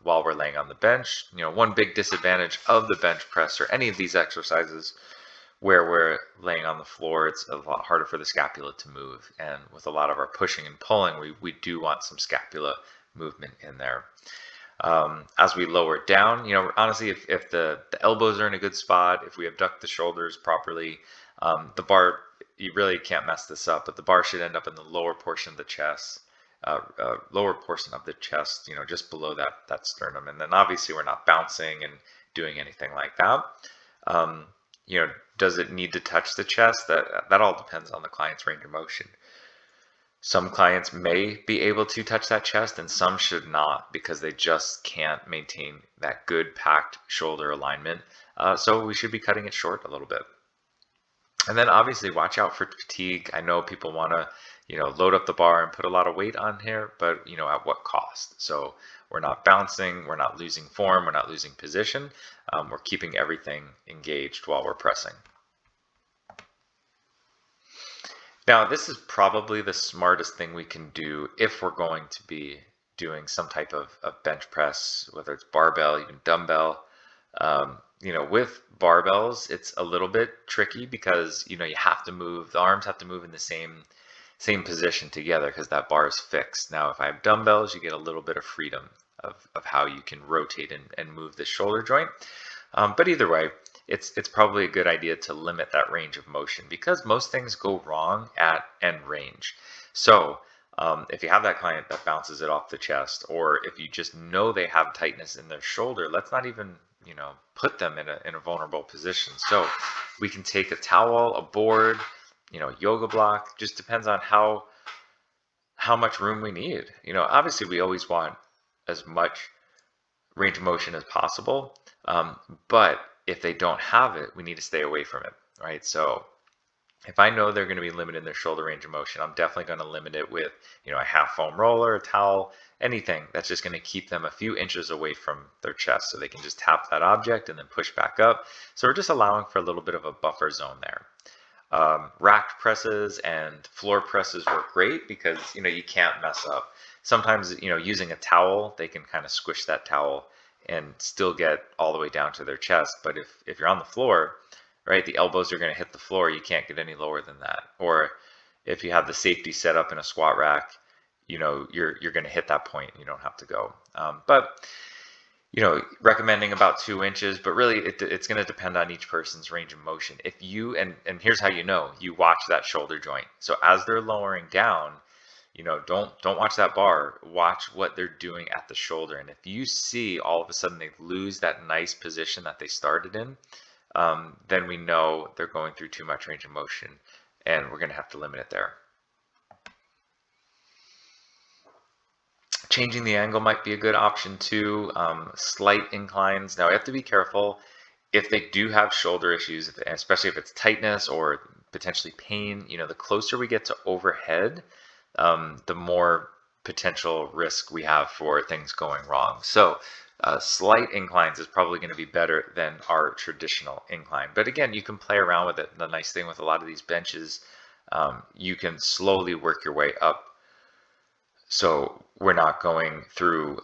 Speaker 1: while we're laying on the bench. One big disadvantage of the bench press or any of these exercises where we're laying on the floor, it's a lot harder for the scapula to move. And with a lot of our pushing and pulling, we do want some scapula movement in there. As we lower it down, honestly, if the elbows are in a good spot, if we abduct the shoulders properly, the bar, you really can't mess this up, but the bar should end up in the lower portion of the chest, just below that sternum. And then obviously we're not bouncing and doing anything like that. Does it need to touch the chest? That all depends on the client's range of motion. Some clients may be able to touch that chest and some should not, because they just can't maintain that good packed shoulder alignment. So we should be cutting it short a little bit. And then obviously watch out for fatigue. I know people want to load up the bar and put a lot of weight on here, but at what cost? So we're not bouncing, we're not losing form, we're not losing position. We're keeping everything engaged while we're pressing. Now, this is probably the smartest thing we can do if we're going to be doing some type of bench press, whether it's barbell, even dumbbell. With barbells, it's a little bit tricky because you have to move, the arms have to move in the same position together because that bar is fixed. Now, if I have dumbbells, you get a little bit of freedom of how you can rotate and move the shoulder joint. But either way, it's probably a good idea to limit that range of motion because most things go wrong at end range. So if you have that client that bounces it off the chest, or if you just know they have tightness in their shoulder, let's not even put them in a vulnerable position. So we can take a towel, a board, yoga block. Just depends on how much room we need. Obviously we always want as much range of motion as possible, but if they don't have it, we need to stay away from it, right? So if I know they're going to be limited in their shoulder range of motion, I'm definitely going to limit it with, a half foam roller, a towel, anything that's just going to keep them a few inches away from their chest so they can just tap that object and then push back up. So we're just allowing for a little bit of a buffer zone there. Racked presses and floor presses work great because, you can't mess up. Sometimes, using a towel, they can kind of squish that towel and still get all the way down to their chest. But if you're on the floor, right, the elbows are going to hit the floor. You can't get any lower than that. Or if you have the safety set up in a squat rack, you're going to hit that point. You don't have to go. But recommending about 2 inches, but really it's going to depend on each person's range of motion. If you, and here's how you watch that shoulder joint. So as they're lowering down, don't watch that bar, watch what they're doing at the shoulder. And if you see all of a sudden they lose that nice position that they started in, then we know they're going through too much range of motion and we're going to have to limit it there. Changing the angle might be a good option too. Slight inclines. Now, we have to be careful if they do have shoulder issues, especially if it's tightness or potentially pain. The closer we get to overhead, the more potential risk we have for things going wrong. So slight inclines is probably going to be better than our traditional incline. But again, you can play around with it. The nice thing with a lot of these benches, you can slowly work your way up. So we're not going through,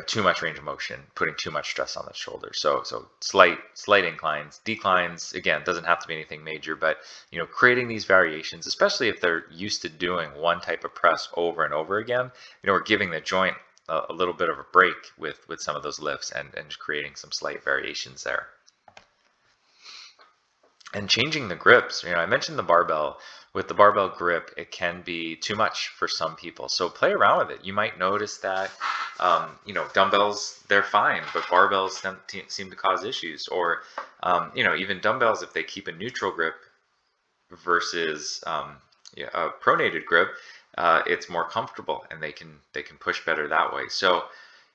Speaker 1: too much range of motion, putting too much stress on the shoulder. So slight inclines, declines. Again, doesn't have to be anything major, but creating these variations, especially if they're used to doing one type of press over and over again, we're giving the joint a little bit of a break with some of those lifts and just creating some slight variations there. And changing the grips, I mentioned the barbell. With the barbell grip, it can be too much for some people. So play around with it. You might notice that, dumbbells, they're fine, but barbells seem to cause issues. Or, even dumbbells, if they keep a neutral grip versus a pronated grip, it's more comfortable and they can push better that way. So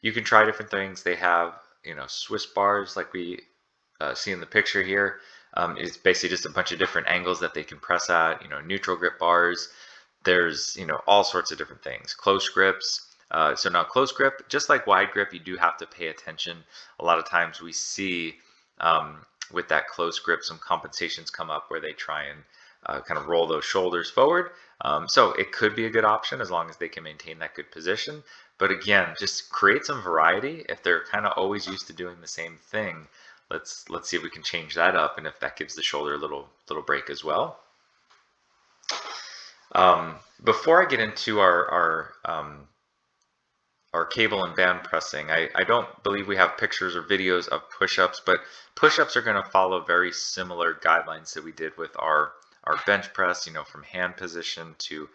Speaker 1: you can try different things. They have, Swiss bars like we see in the picture here. It's basically just a bunch of different angles that they can press at, neutral grip bars. There's, all sorts of different things. Close grips. So now close grip, just like wide grip, you do have to pay attention. A lot of times we see with that close grip, some compensations come up where they try and kind of roll those shoulders forward. So it could be a good option as long as they can maintain that good position. But again, just create some variety. If they're kind of always used to doing the same thing, let's see if we can change that up and if that gives the shoulder a little break as well. Before I get into our cable and band pressing, I don't believe we have pictures or videos of push-ups, but push-ups are going to follow very similar guidelines that we did with our bench press, from hand position to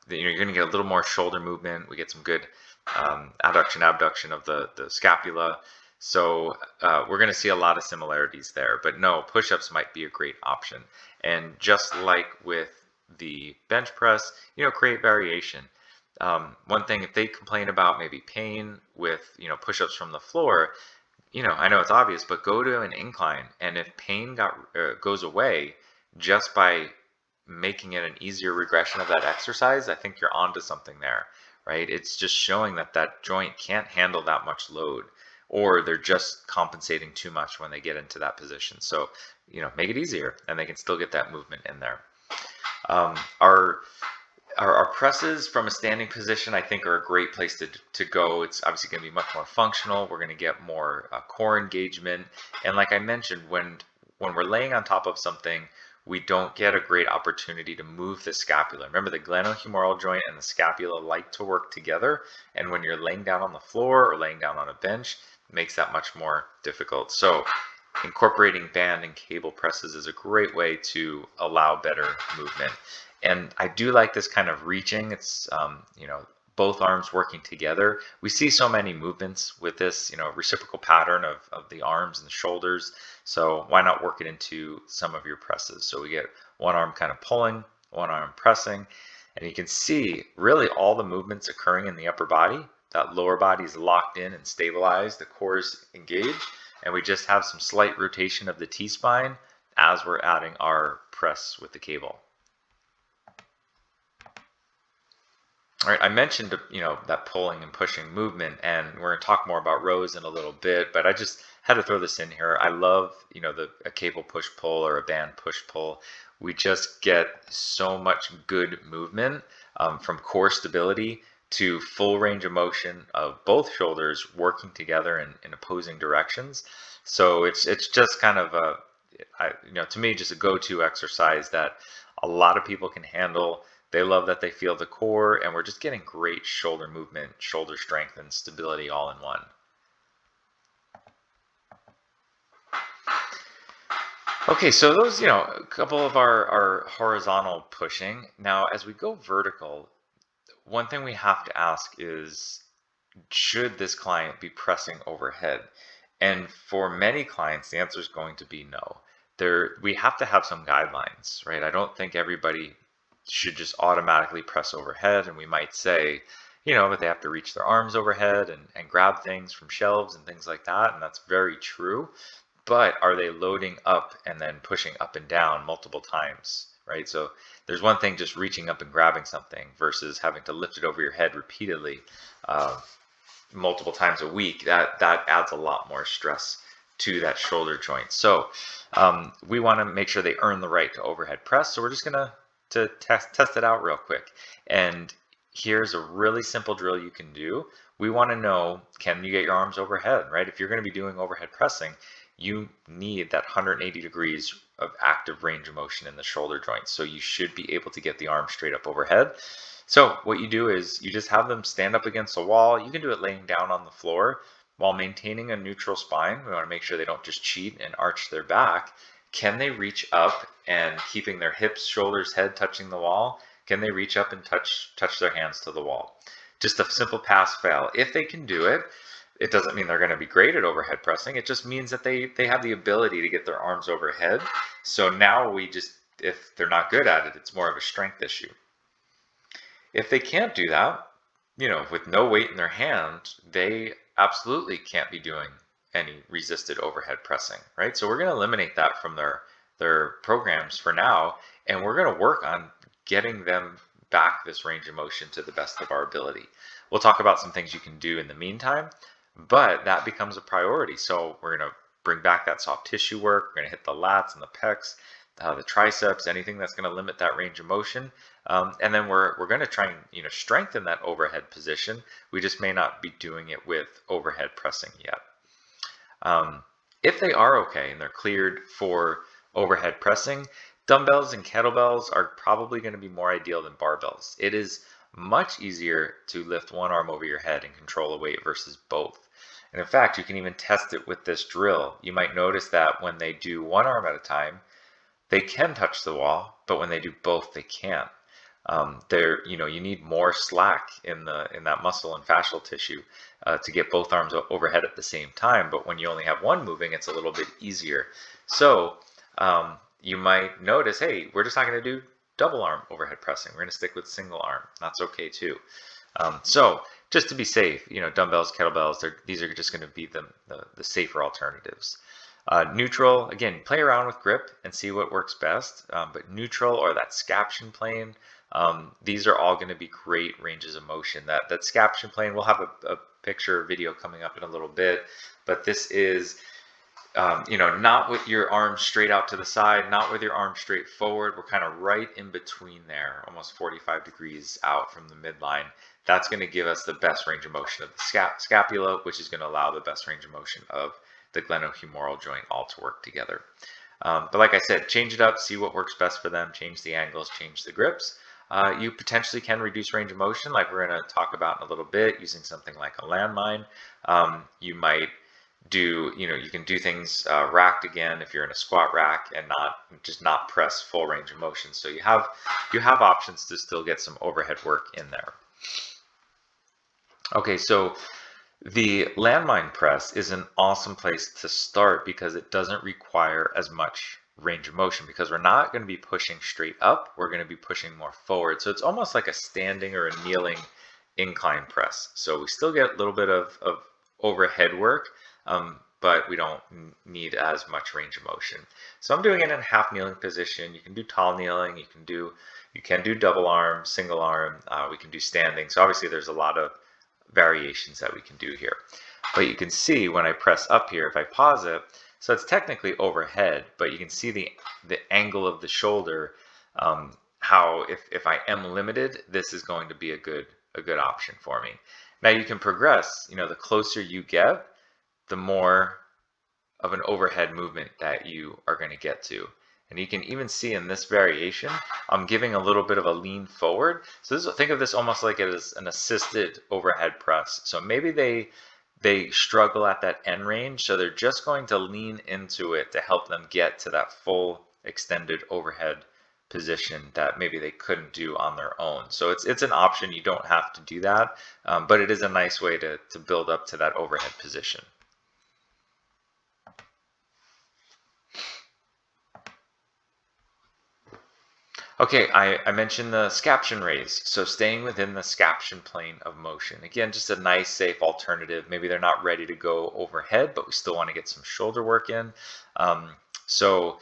Speaker 1: you're going to get a little more shoulder movement. We get some good adduction, abduction of the scapula. So we're going to see a lot of similarities there, but no, push-ups might be a great option. And just like with the bench press, create variation. One thing, if they complain about maybe pain with, push-ups from the floor, I know it's obvious, but go to an incline. And if pain goes away just by making it an easier regression of that exercise, I think you're onto something there, right? It's just showing that that joint can't handle that much load, or they're just compensating too much when they get into that position. So, make it easier and they can still get that movement in there. Our presses from a standing position, I think, are a great place to go. It's obviously going to be much more functional. We're going to get more core engagement. And like I mentioned, when we're laying on top of something, we don't get a great opportunity to move the scapula. Remember, the glenohumeral joint and the scapula like to work together. And when you're laying down on the floor or laying down on a bench, it makes that much more difficult. So incorporating band and cable presses is a great way to allow better movement. And I do like this kind of reaching. It's, both arms working together. We see so many movements with this, reciprocal pattern of the arms and the shoulders. So why not work it into some of your presses? So we get one arm kind of pulling, one arm pressing, and you can see really all the movements occurring in the upper body. That lower body is locked in and stabilized, the core is engaged, and we just have some slight rotation of the T-spine as we're adding our press with the cable. All right, I mentioned, that pulling and pushing movement, and we're going to talk more about rows in a little bit, but I just had to throw this in here. I love, a cable push-pull or a band push-pull. We just get so much good movement from core stability to full range of motion of both shoulders working together in opposing directions. So it's just kind of to me, just a go-to exercise that a lot of people can handle. They love that they feel the core, and we're just getting great shoulder movement, shoulder strength, and stability all in one. Okay, so those, a couple of our horizontal pushing. Now, as we go vertical, one thing we have to ask is, should this client be pressing overhead? And for many clients, the answer is going to be no. We have to have some guidelines, right? I don't think everybody should just automatically press overhead, and we might say, that they have to reach their arms overhead and grab things from shelves and things like that, and that's very true. But are they loading up and then pushing up and down multiple times, right? So there's one thing just reaching up and grabbing something versus having to lift it over your head repeatedly multiple times a week. That adds a lot more stress to that shoulder joint. So we want to make sure they earn the right to overhead press. So we're just going to test it out real quick. And here's a really simple drill you can do. We want to know, can you get your arms overhead, right? If you're going to be doing overhead pressing, you need that 180 degrees of active range of motion in the shoulder joints. So you should be able to get the arm straight up overhead. So what you do is you just have them stand up against the wall. You can do it laying down on the floor while maintaining a neutral spine. We want to make sure they don't just cheat and arch their back. Can they reach up and keeping their hips, shoulders, head touching the wall? Can they reach up and touch their hands to the wall? Just a simple pass fail. If they can do it, it doesn't mean they're going to be great at overhead pressing. It just means that they have the ability to get their arms overhead. So now if they're not good at it, it's more of a strength issue. If they can't do that, with no weight in their hand, they absolutely can't be doing any resisted overhead pressing, right? So we're going to eliminate that from their programs for now, and we're going to work on getting them back this range of motion to the best of our ability. We'll talk about some things you can do in the meantime, but that becomes a priority. So we're going to bring back that soft tissue work. We're going to hit the lats and the pecs, the triceps, anything that's going to limit that range of motion. And then we're going to try and strengthen that overhead position. We just may not be doing it with overhead pressing yet. If they are okay and they're cleared for overhead pressing, dumbbells and kettlebells are probably going to be more ideal than barbells. It is much easier to lift one arm over your head and control a weight versus both. And in fact, you can even test it with this drill. You might notice that when they do one arm at a time, they can touch the wall, but when they do both, they can't. You need more slack in that muscle and fascial tissue to get both arms overhead at the same time. But when you only have one moving, it's a little bit easier. So you might notice, hey, we're just not going to do double arm overhead pressing. We're going to stick with single arm. That's okay too. So just to be safe, dumbbells, kettlebells, these are just going to be the safer alternatives. Neutral, again, play around with grip and see what works best. But neutral or that scaption plane, these are all going to be great ranges of motion. That scaption plane, we'll have a picture or video coming up in a little bit, but this is not with your arms straight out to the side, not with your arms straight forward. We're kind of right in between there, almost 45 degrees out from the midline. That's going to give us the best range of motion of the scapula, which is going to allow the best range of motion of the glenohumeral joint all to work together. But like I said, change it up, see what works best for them, change the angles, change the grips. You potentially can reduce range of motion, like we're going to talk about in a little bit, using something like a landmine. You might do, you can do things racked again if you're in a squat rack and not press full range of motion. So you have options to still get some overhead work in there. Okay, so the landmine press is an awesome place to start because it doesn't require as much range of motion, because we're not going to be pushing straight up, we're going to be pushing more forward. So it's almost like a standing or a kneeling incline press. So we still get a little bit of overhead work, but we don't need as much range of motion. So I'm doing it in half kneeling position. You can do tall kneeling, you can do double arm, single arm, we can do standing. So obviously there's a lot of variations that we can do here. But you can see when I press up here, if I pause it, so it's technically overhead, but you can see the angle of the shoulder, how if I am limited, this is going to be a good option for me. Now you can progress, the closer you get, the more of an overhead movement that you are going to get to. And you can even see in this variation, I'm giving a little bit of a lean forward. So think of this almost like it is an assisted overhead press. So maybe they struggle at that end range, so they're just going to lean into it to help them get to that full extended overhead position that maybe they couldn't do on their own. So it's an option. You don't have to do that, but it is a nice way to build up to that overhead position. Okay, I mentioned the scaption raise, so staying within the scaption plane of motion. Again, just a nice, safe alternative. Maybe they're not ready to go overhead, but we still want to get some shoulder work in. So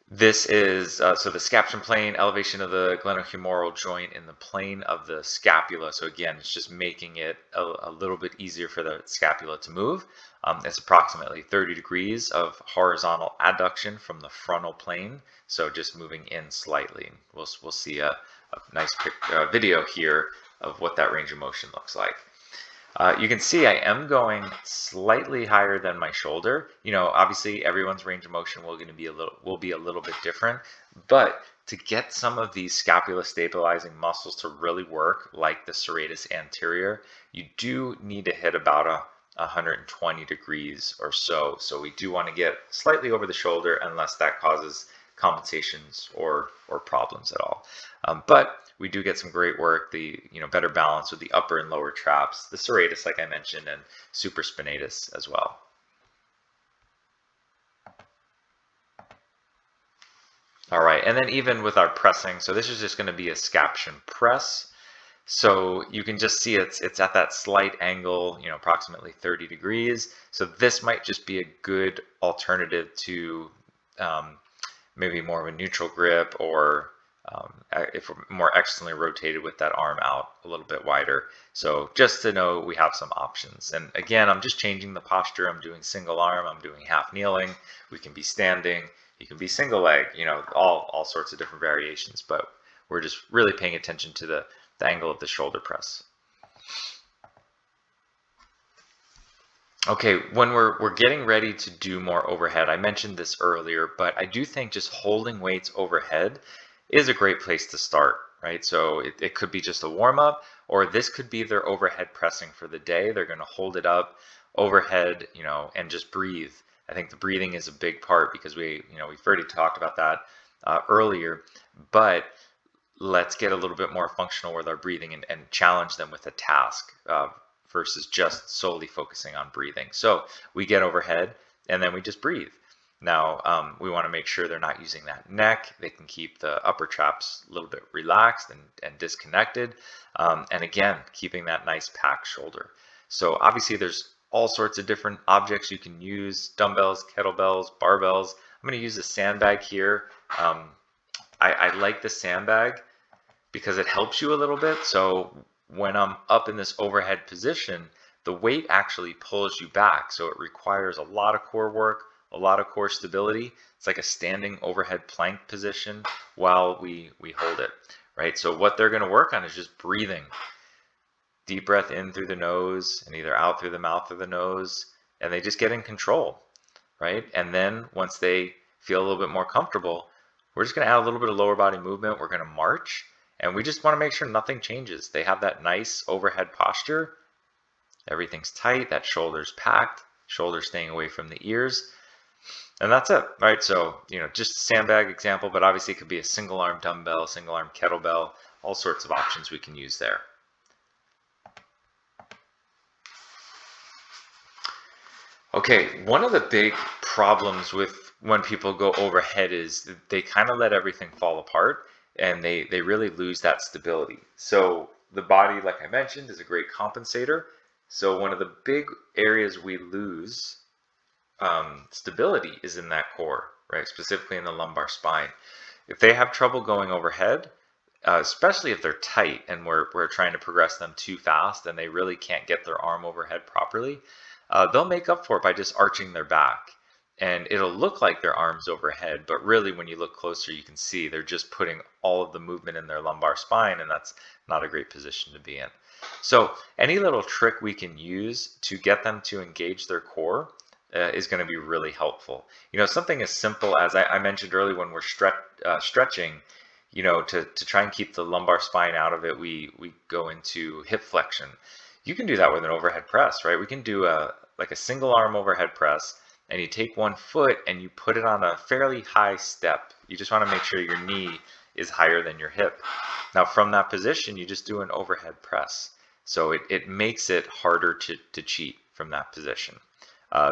Speaker 1: this is, so the scaption plane, elevation of the glenohumeral joint in the plane of the scapula. So again, it's just making it a little bit easier for the scapula to move. It's approximately 30 degrees of horizontal adduction from the frontal plane. So just moving in slightly. We'll see a nice video here of what that range of motion looks like. You can see I am going slightly higher than my shoulder. Obviously everyone's range of motion will be a little bit different, but to get some of these scapula stabilizing muscles to really work, like the serratus anterior, you do need to hit about 120 degrees or so. So we do want to get slightly over the shoulder unless that causes compensations or problems at all. But we do get some great work, the better balance with the upper and lower traps, the serratus, like I mentioned, and supraspinatus as well. All right, and then even with our pressing, so this is just going to be a scaption press. So you can just see it's at that slight angle, approximately 30 degrees. So this might just be a good alternative to maybe more of a neutral grip, or if we're more externally rotated with that arm out a little bit wider. So just to know we have some options. And again, I'm just changing the posture. I'm doing single arm, I'm doing half kneeling. We can be standing, you can be single leg, all sorts of different variations, but we're just really paying attention to the angle of the shoulder press. Okay, when we're getting ready to do more overhead, I mentioned this earlier, but I do think just holding weights overhead is a great place to start, right? So it could be just a warm up, or this could be their overhead pressing for the day. They're going to hold it up overhead, and just breathe. I think the breathing is a big part because we've already talked about that earlier, but let's get a little bit more functional with our breathing and challenge them with a task versus just solely focusing on breathing. So we get overhead and then we just breathe. Now we want to make sure they're not using that neck. They can keep the upper traps a little bit relaxed and disconnected. And again, keeping that nice packed shoulder. So obviously there's all sorts of different objects you can use: dumbbells, kettlebells, barbells. I'm going to use a sandbag here. I like the sandbag because it helps you a little bit. So when I'm up in this overhead position, the weight actually pulls you back. So it requires a lot of core work, a lot of core stability. It's like a standing overhead plank position while we hold it, right? So what they're going to work on is just breathing. Deep breath in through the nose and either out through the mouth or the nose, and they just get in control, right? And then once they feel a little bit more comfortable, we're just going to add a little bit of lower body movement. We're going to march, and we just want to make sure nothing changes. They have that nice overhead posture. Everything's tight, that shoulder's packed, shoulders staying away from the ears. And that's it, right? So, just a sandbag example, but obviously it could be a single arm dumbbell, single arm kettlebell, all sorts of options we can use there. Okay, one of the big problems with when people go overhead is they kind of let everything fall apart and they really lose that stability. So the body, like I mentioned, is a great compensator. So one of the big areas we lose stability is in that core, right? Specifically in the lumbar spine. If they have trouble going overhead, especially if they're tight and we're trying to progress them too fast and they really can't get their arm overhead properly, they'll make up for it by just arching their back. And it'll look like their arms overhead, but really when you look closer, you can see they're just putting all of the movement in their lumbar spine, and that's not a great position to be in. So any little trick we can use to get them to engage their core is going to be really helpful. Something as simple as I mentioned earlier, when we're stretching, to try and keep the lumbar spine out of it, we go into hip flexion. You can do that with an overhead press, right? We can do like a single arm overhead press, and you take one foot and you put it on a fairly high step. You just want to make sure your knee is higher than your hip. Now from that position, you just do an overhead press. So it makes it harder to cheat from that position.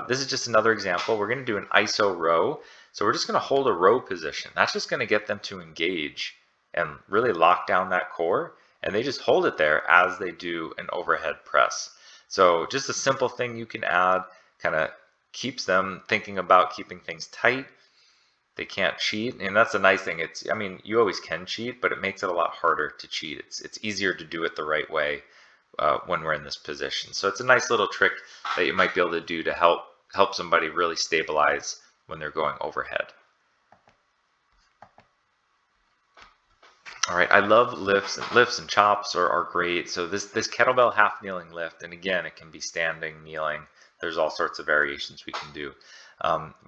Speaker 1: This is just another example. We're going to do an iso row. So we're just going to hold a row position. That's just going to get them to engage and really lock down that core. And they just hold it there as they do an overhead press. So just a simple thing you can add, kind of keeps them thinking about keeping things tight. They can't cheat, and that's a nice thing. You always can cheat, but it makes it a lot harder to cheat. It's easier to do it the right way when we're in this position. So it's a nice little trick that you might be able to do to help somebody really stabilize when they're going overhead. All right, I love lifts and chops are great. So this kettlebell half kneeling lift, and again, it can be standing, kneeling. There's all sorts of variations we can do.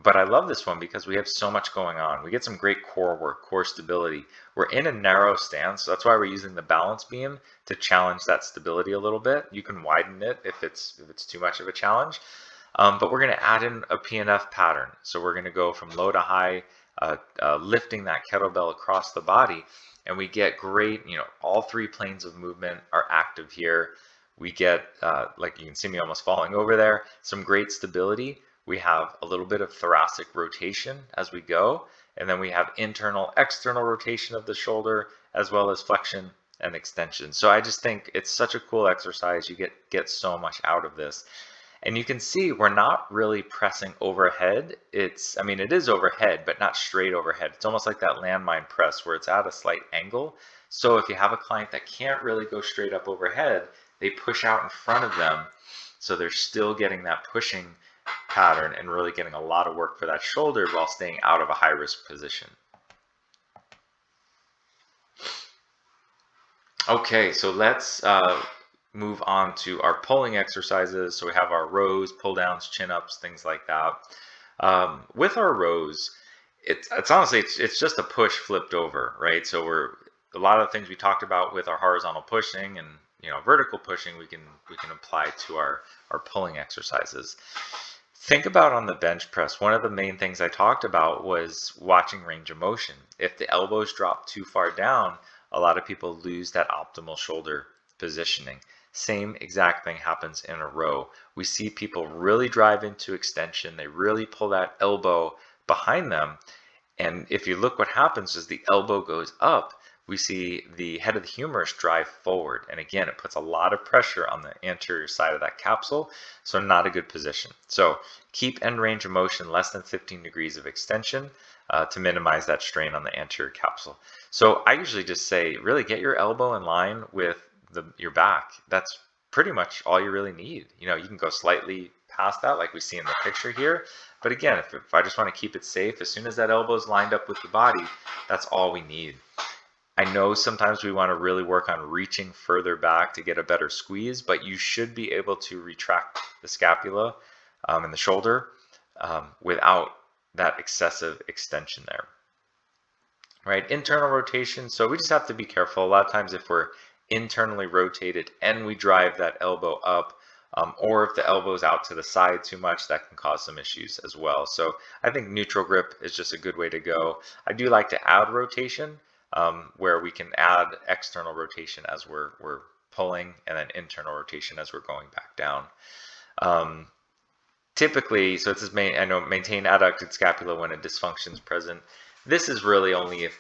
Speaker 1: But I love this one because we have so much going on. We get some great core work, core stability. We're in a narrow stance, so that's why we're using the balance beam to challenge that stability a little bit. You can widen it if it's too much of a challenge. But we're going to add in a PNF pattern. So we're going to go from low to high, lifting that kettlebell across the body. And we get great, all three planes of movement are active here. We get, like you can see me almost falling over there, some great stability. We have a little bit of thoracic rotation as we go. And then we have internal, external rotation of the shoulder, as well as flexion and extension. So I just think it's such a cool exercise. You get so much out of this. And you can see we're not really pressing overhead. It is overhead, but not straight overhead. It's almost like that landmine press where it's at a slight angle. So if you have a client that can't really go straight up overhead, they push out in front of them. So they're still getting that pushing pattern and really getting a lot of work for that shoulder while staying out of a high risk position. Okay, so let's move on to our pulling exercises. So we have our rows, pull downs, chin ups, things like that. With our rows, it's honestly it's just a push flipped over, right? So a lot of the things we talked about with our horizontal pushing and vertical pushing we can apply to our pulling exercises. Think about on the bench press, one of the main things I talked about was watching range of motion. If the elbows drop too far down, a lot of people lose that optimal shoulder positioning. Same exact thing happens in a row. We see people really drive into extension. They really pull that elbow behind them. And if you look, what happens is the elbow goes up. We see the head of the humerus drive forward. And again, it puts a lot of pressure on the anterior side of that capsule. So not a good position. So keep end range of motion less than 15 degrees of extension to minimize that strain on the anterior capsule. So I usually just say, really get your elbow in line with your back. That's pretty much all you really need. You can go slightly past that like we see in the picture here. But again, if I just want to keep it safe, as soon as that elbow is lined up with the body, that's all we need. I know sometimes we want to really work on reaching further back to get a better squeeze, but you should be able to retract the scapula and the shoulder without that excessive extension there. Right, internal rotation. So we just have to be careful. A lot of times if we're internally rotated and we drive that elbow up, or if the elbow is out to the side too much, that can cause some issues as well. So I think neutral grip is just a good way to go. I do like to add rotation, where we can add external rotation as we're pulling, and then internal rotation as we're going back down. Typically, so this is maintain adducted scapula when a dysfunction is present. This is really only if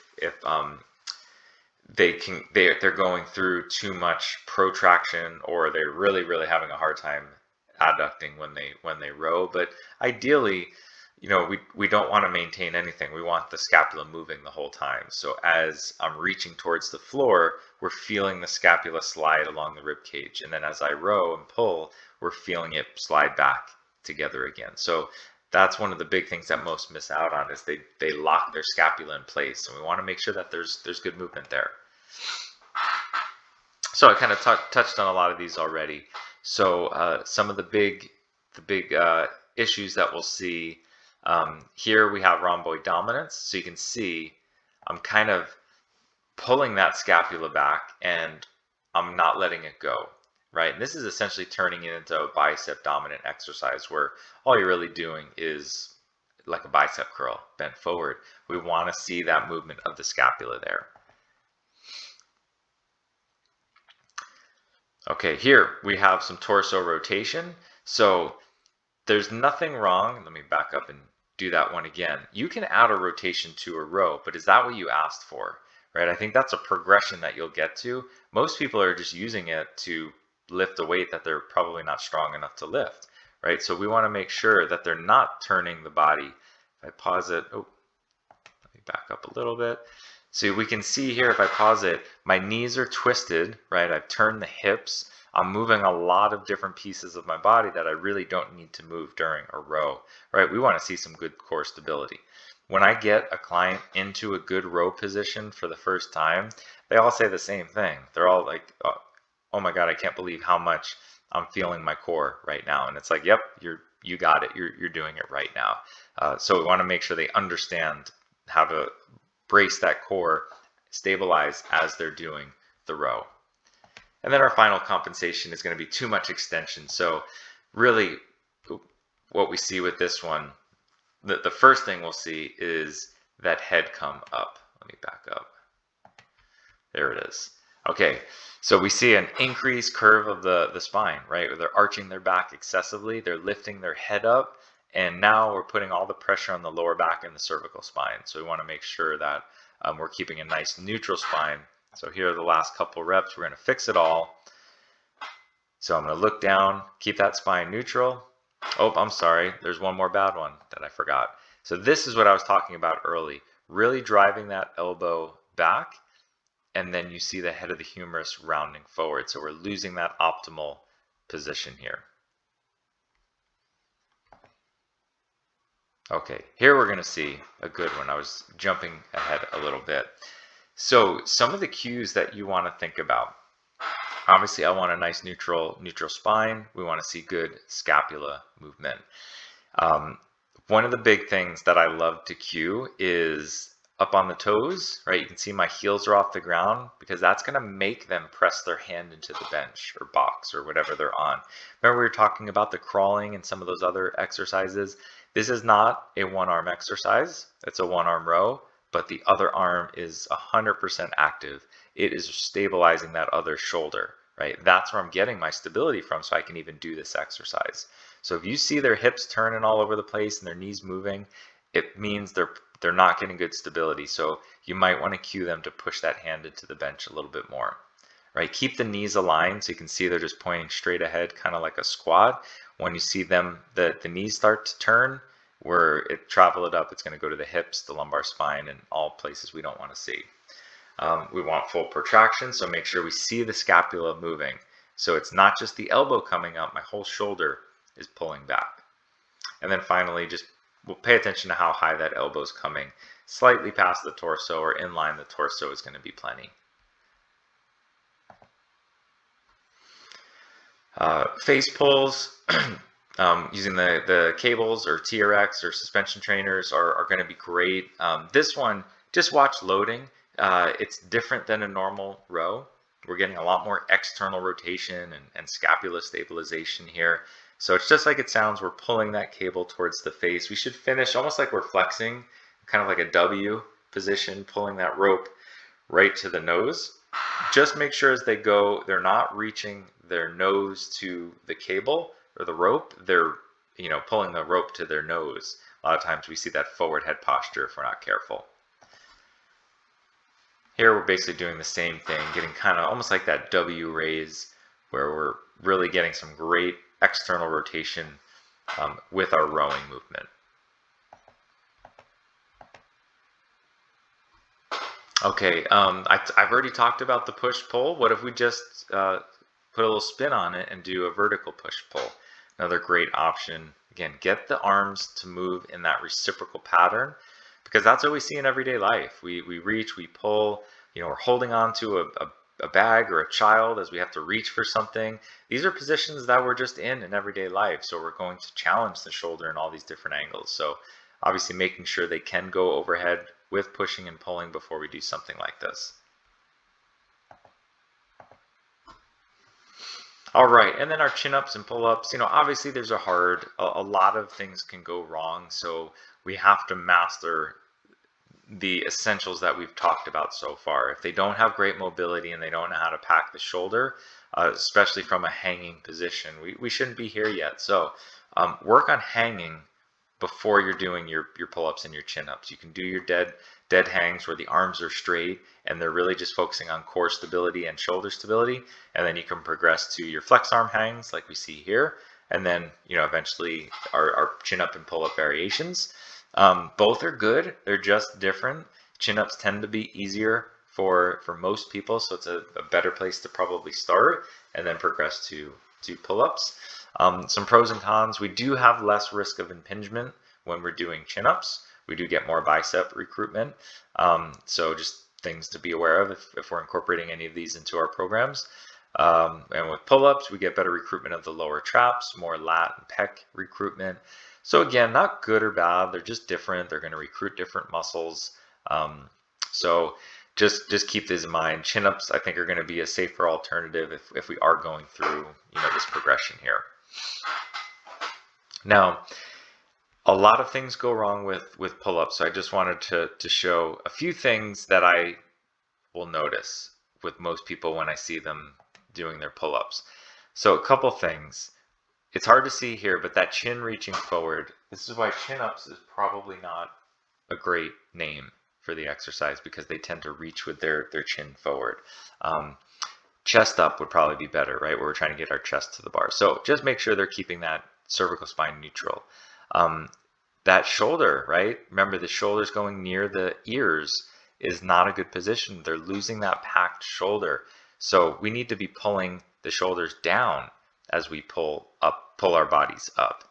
Speaker 1: they're going through too much protraction, or they're really having a hard time adducting when they row. But ideally, you know, we don't want to maintain anything. We want the scapula moving the whole time. So as I'm reaching towards the floor, we're feeling the scapula slide along the rib cage, and then as I row and pull, we're feeling it slide back together again. So that's one of the big things that most miss out on, is they lock their scapula in place, and we want to make sure that there's good movement there. So I kind of touched on a lot of these already. So some of the big issues that we'll see here, we have rhomboid dominance. So you can see I'm kind of pulling that scapula back and I'm not letting it go, right? And this is essentially turning it into a bicep dominant exercise where all you're really doing is like a bicep curl, bent forward. We want to see that movement of the scapula there. Okay, here we have some torso rotation. So there's nothing wrong. Let me back up and do that one again. You can add a rotation to a row, but is that what you asked for? Right? I think that's a progression that you'll get to. Most people are just using it to lift a weight that they're probably not strong enough to lift, right? So we want to make sure that they're not turning the body. If I pause it, oh, let me back up a little bit. So we can see here, if I pause it, my knees are twisted, right? I've turned the hips. I'm moving a lot of different pieces of my body that I really don't need to move during a row, right? We want to see some good core stability. When I get a client into a good row position for the first time, they all say the same thing. They're all like, oh my God, I can't believe how much I'm feeling my core right now. And it's like, yep, you got it. You're doing it right now. So we want to make sure they understand how to brace that core, stabilize as they're doing the row. And then our final compensation is going to be too much extension. So really what we see with this one, the first thing we'll see is that head come up. Let me back up. There it is. Okay, so we see an increased curve of the spine, right? Where they're arching their back excessively, they're lifting their head up, and now we're putting all the pressure on the lower back and the cervical spine. So we want to make sure that we're keeping a nice neutral spine. So here are the last couple reps. We're going to fix it all. So I'm going to look down, keep that spine neutral. Oh, I'm sorry. There's one more bad one that I forgot. So this is what I was talking about early. Really driving that elbow back, and then you see the head of the humerus rounding forward. So we're losing that optimal position here. Okay, here we're going to see a good one. I was jumping ahead a little bit. So some of the cues that you want to think about. Obviously, I want a nice neutral spine. We want to see good scapula movement. One of the big things that I love to cue is up on the toes, right? You can see my heels are off the ground because that's going to make them press their hand into the bench or box or whatever they're on. Remember we were talking about the crawling and some of those other exercises? This is not a one-arm exercise. It's a one-arm row, but the other arm is 100% active. It is stabilizing that other shoulder, right? That's where I'm getting my stability from, so I can even do this exercise. So if you see their hips turning all over the place and their knees moving, it means they're not getting good stability. So you might want to cue them to push that hand into the bench a little bit more, right? Keep the knees aligned so you can see they're just pointing straight ahead, kind of like a squat. When you see them, the knees start to turn, where it travel it up, it's going to go to the hips, the lumbar spine, and all places we don't want to see. We want full protraction, so make sure we see the scapula moving. So it's not just the elbow coming up, my whole shoulder is pulling back. And then finally, just we'll pay attention to how high that elbow is coming. Slightly past the torso or in line the torso is going to be plenty. Face pulls, using the cables or TRX or suspension trainers are going to be great. This one, just watch loading. It's different than a normal row. We're getting a lot more external rotation and scapula stabilization here. So it's just like it sounds, we're pulling that cable towards the face. We should finish almost like we're flexing, kind of like a W position, pulling that rope right to the nose. Just make sure as they go, they're not reaching their nose to the cable or the rope. They're, pulling the rope to their nose. A lot of times we see that forward head posture if we're not careful. Here we're basically doing the same thing, getting kind of almost like that W raise where we're really getting some great external rotation with our rowing movement. Okay, I've already talked about the push-pull. What if we just put a little spin on it and do a vertical push-pull? Another great option. Again, get the arms to move in that reciprocal pattern, because that's what we see in everyday life. We reach, we pull, we're holding on to a bag or a child as we have to reach for something. These are positions that we're just in everyday life. So we're going to challenge the shoulder in all these different angles. So obviously making sure they can go overhead with pushing and pulling before we do something like this. All right, and then our chin-ups and pull-ups, obviously there's a lot of things can go wrong, so we have to master the essentials that we've talked about so far. If they don't have great mobility and they don't know how to pack the shoulder, especially from a hanging position, we shouldn't be here yet. So work on hanging before you're doing your pull-ups and your chin-ups. You can do your dead hangs where the arms are straight and they're really just focusing on core stability and shoulder stability, and then you can progress to your flex arm hangs like we see here, and then eventually our chin-up and pull-up variations. Both are good, they're just different. Chin-ups tend to be easier for most people, so it's a better place to probably start and then progress to pull-ups. Some pros and cons: we do have less risk of impingement when we're doing chin-ups. We do get more bicep recruitment. So just things to be aware of if we're incorporating any of these into our programs. And with pull-ups, we get better recruitment of the lower traps, more lat and pec recruitment. So again, not good or bad, they're just different. They're going to recruit different muscles. So just keep this in mind. Chin-ups, I think, are going to be a safer alternative if we are going through this progression here. Now, a lot of things go wrong with pull-ups, so I just wanted to show a few things that I will notice with most people when I see them doing their pull-ups. So a couple things. It's hard to see here, but that chin reaching forward, this is why chin-ups is probably not a great name for the exercise, because they tend to reach with their chin forward. Chest up would probably be better, right, where we're trying to get our chest to the bar. So just make sure they're keeping that cervical spine neutral. That shoulder, right, remember the shoulder's going near the ears, is not a good position. They're losing that packed shoulder. So we need to be pulling the shoulders down as we pull our bodies up.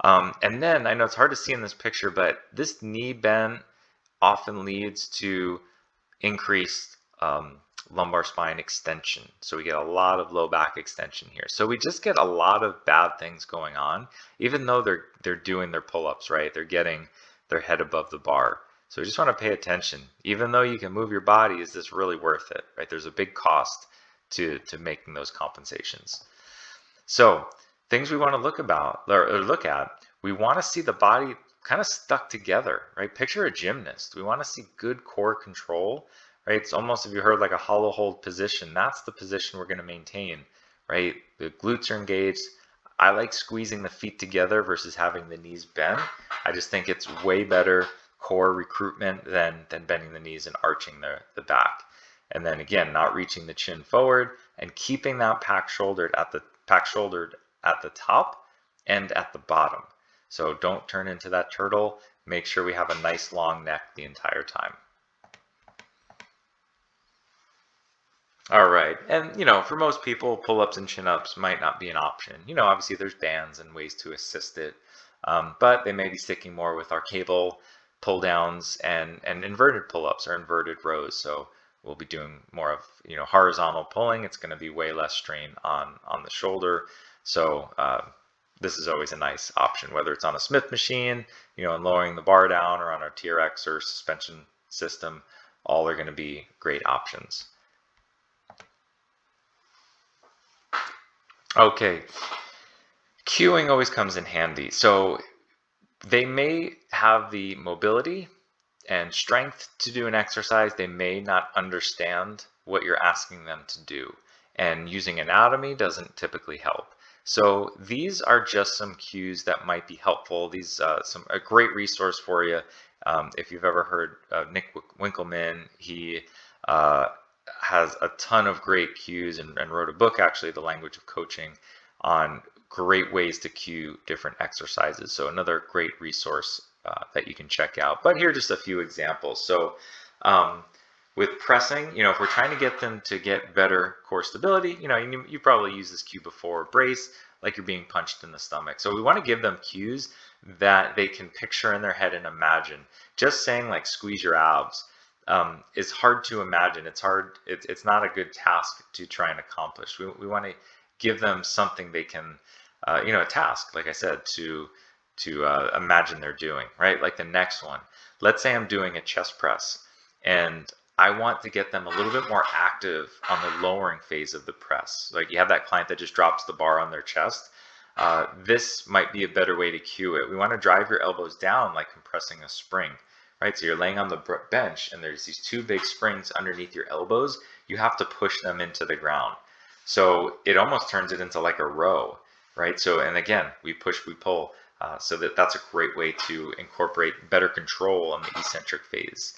Speaker 1: And then I know it's hard to see in this picture, but this knee bend often leads to increased lumbar spine extension. So we get a lot of low back extension here. So we just get a lot of bad things going on, even though they're doing their pull-ups, right? They're getting their head above the bar. So we just want to pay attention. Even though you can move your body, is this really worth it, right? There's a big cost to making those compensations. So things we want to look at, we want to see the body kind of stuck together, right? Picture a gymnast. We want to see good core control, right? It's almost, if you heard, like a hollow hold position. That's the position we're going to maintain, right? The glutes are engaged. I like squeezing the feet together versus having the knees bend. I just think it's way better core recruitment than bending the knees and arching the back. And then again, not reaching the chin forward and keeping that packed shouldered at the top and at the bottom. So don't turn into that turtle. Make sure we have a nice long neck the entire time. All right, and for most people, pull-ups and chin-ups might not be an option. Obviously there's bands and ways to assist it, but they may be sticking more with our cable pull downs and inverted pull-ups or inverted rows. So we'll be doing more of horizontal pulling. It's going to be way less strain on the shoulder. So this is always a nice option, whether it's on a Smith machine, and lowering the bar down, or on our TRX or suspension system. All are going to be great options. Okay, cueing always comes in handy. So they may have the mobility and strength to do an exercise. They may not understand what you're asking them to do, and using anatomy doesn't typically help. So these are just some cues that might be helpful. These a great resource for you. If you've ever heard Nick Winkelman, he has a ton of great cues and wrote a book, actually, The Language of Coaching, on great ways to cue different exercises. So another great resource that you can check out. But here are just a few examples. So with pressing, if we're trying to get them to get better core stability, you probably used this cue before, brace, like you're being punched in the stomach. So we want to give them cues that they can picture in their head and imagine. Just saying like squeeze your abs is hard to imagine. It's hard. It's not a good task to try and accomplish. We want to give them something they can, a task, like I said, to imagine they're doing, right? Like the next one. Let's say I'm doing a chest press and I want to get them a little bit more active on the lowering phase of the press. Like you have that client that just drops the bar on their chest. This might be a better way to cue it. We want to drive your elbows down like compressing a spring, right? So you're laying on the bench and there's these two big springs underneath your elbows. You have to push them into the ground. So it almost turns it into like a row, right? So, and again, we push, we pull. So that's a great way to incorporate better control on the eccentric phase.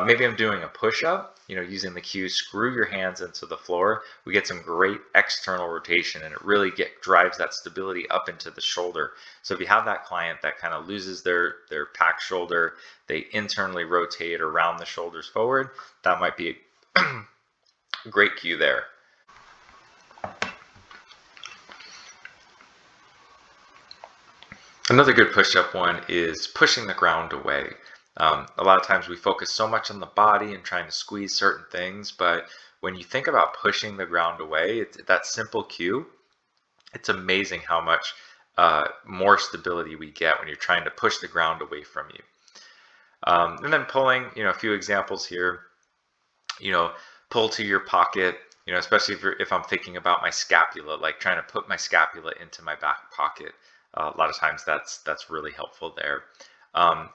Speaker 1: Maybe I'm doing a push-up, using the cue, screw your hands into the floor. We get some great external rotation and it really drives that stability up into the shoulder. So if you have that client that kind of loses their packed shoulder, they internally rotate around the shoulders forward, that might be a great cue there. Another good push-up one is pushing the ground away. A lot of times we focus so much on the body and trying to squeeze certain things, but when you think about pushing the ground away, that simple cue, it's amazing how much more stability we get when you're trying to push the ground away from you. And then pulling, a few examples here, pull to your pocket, especially if I'm thinking about my scapula, like trying to put my scapula into my back pocket. A lot of times that's really helpful there.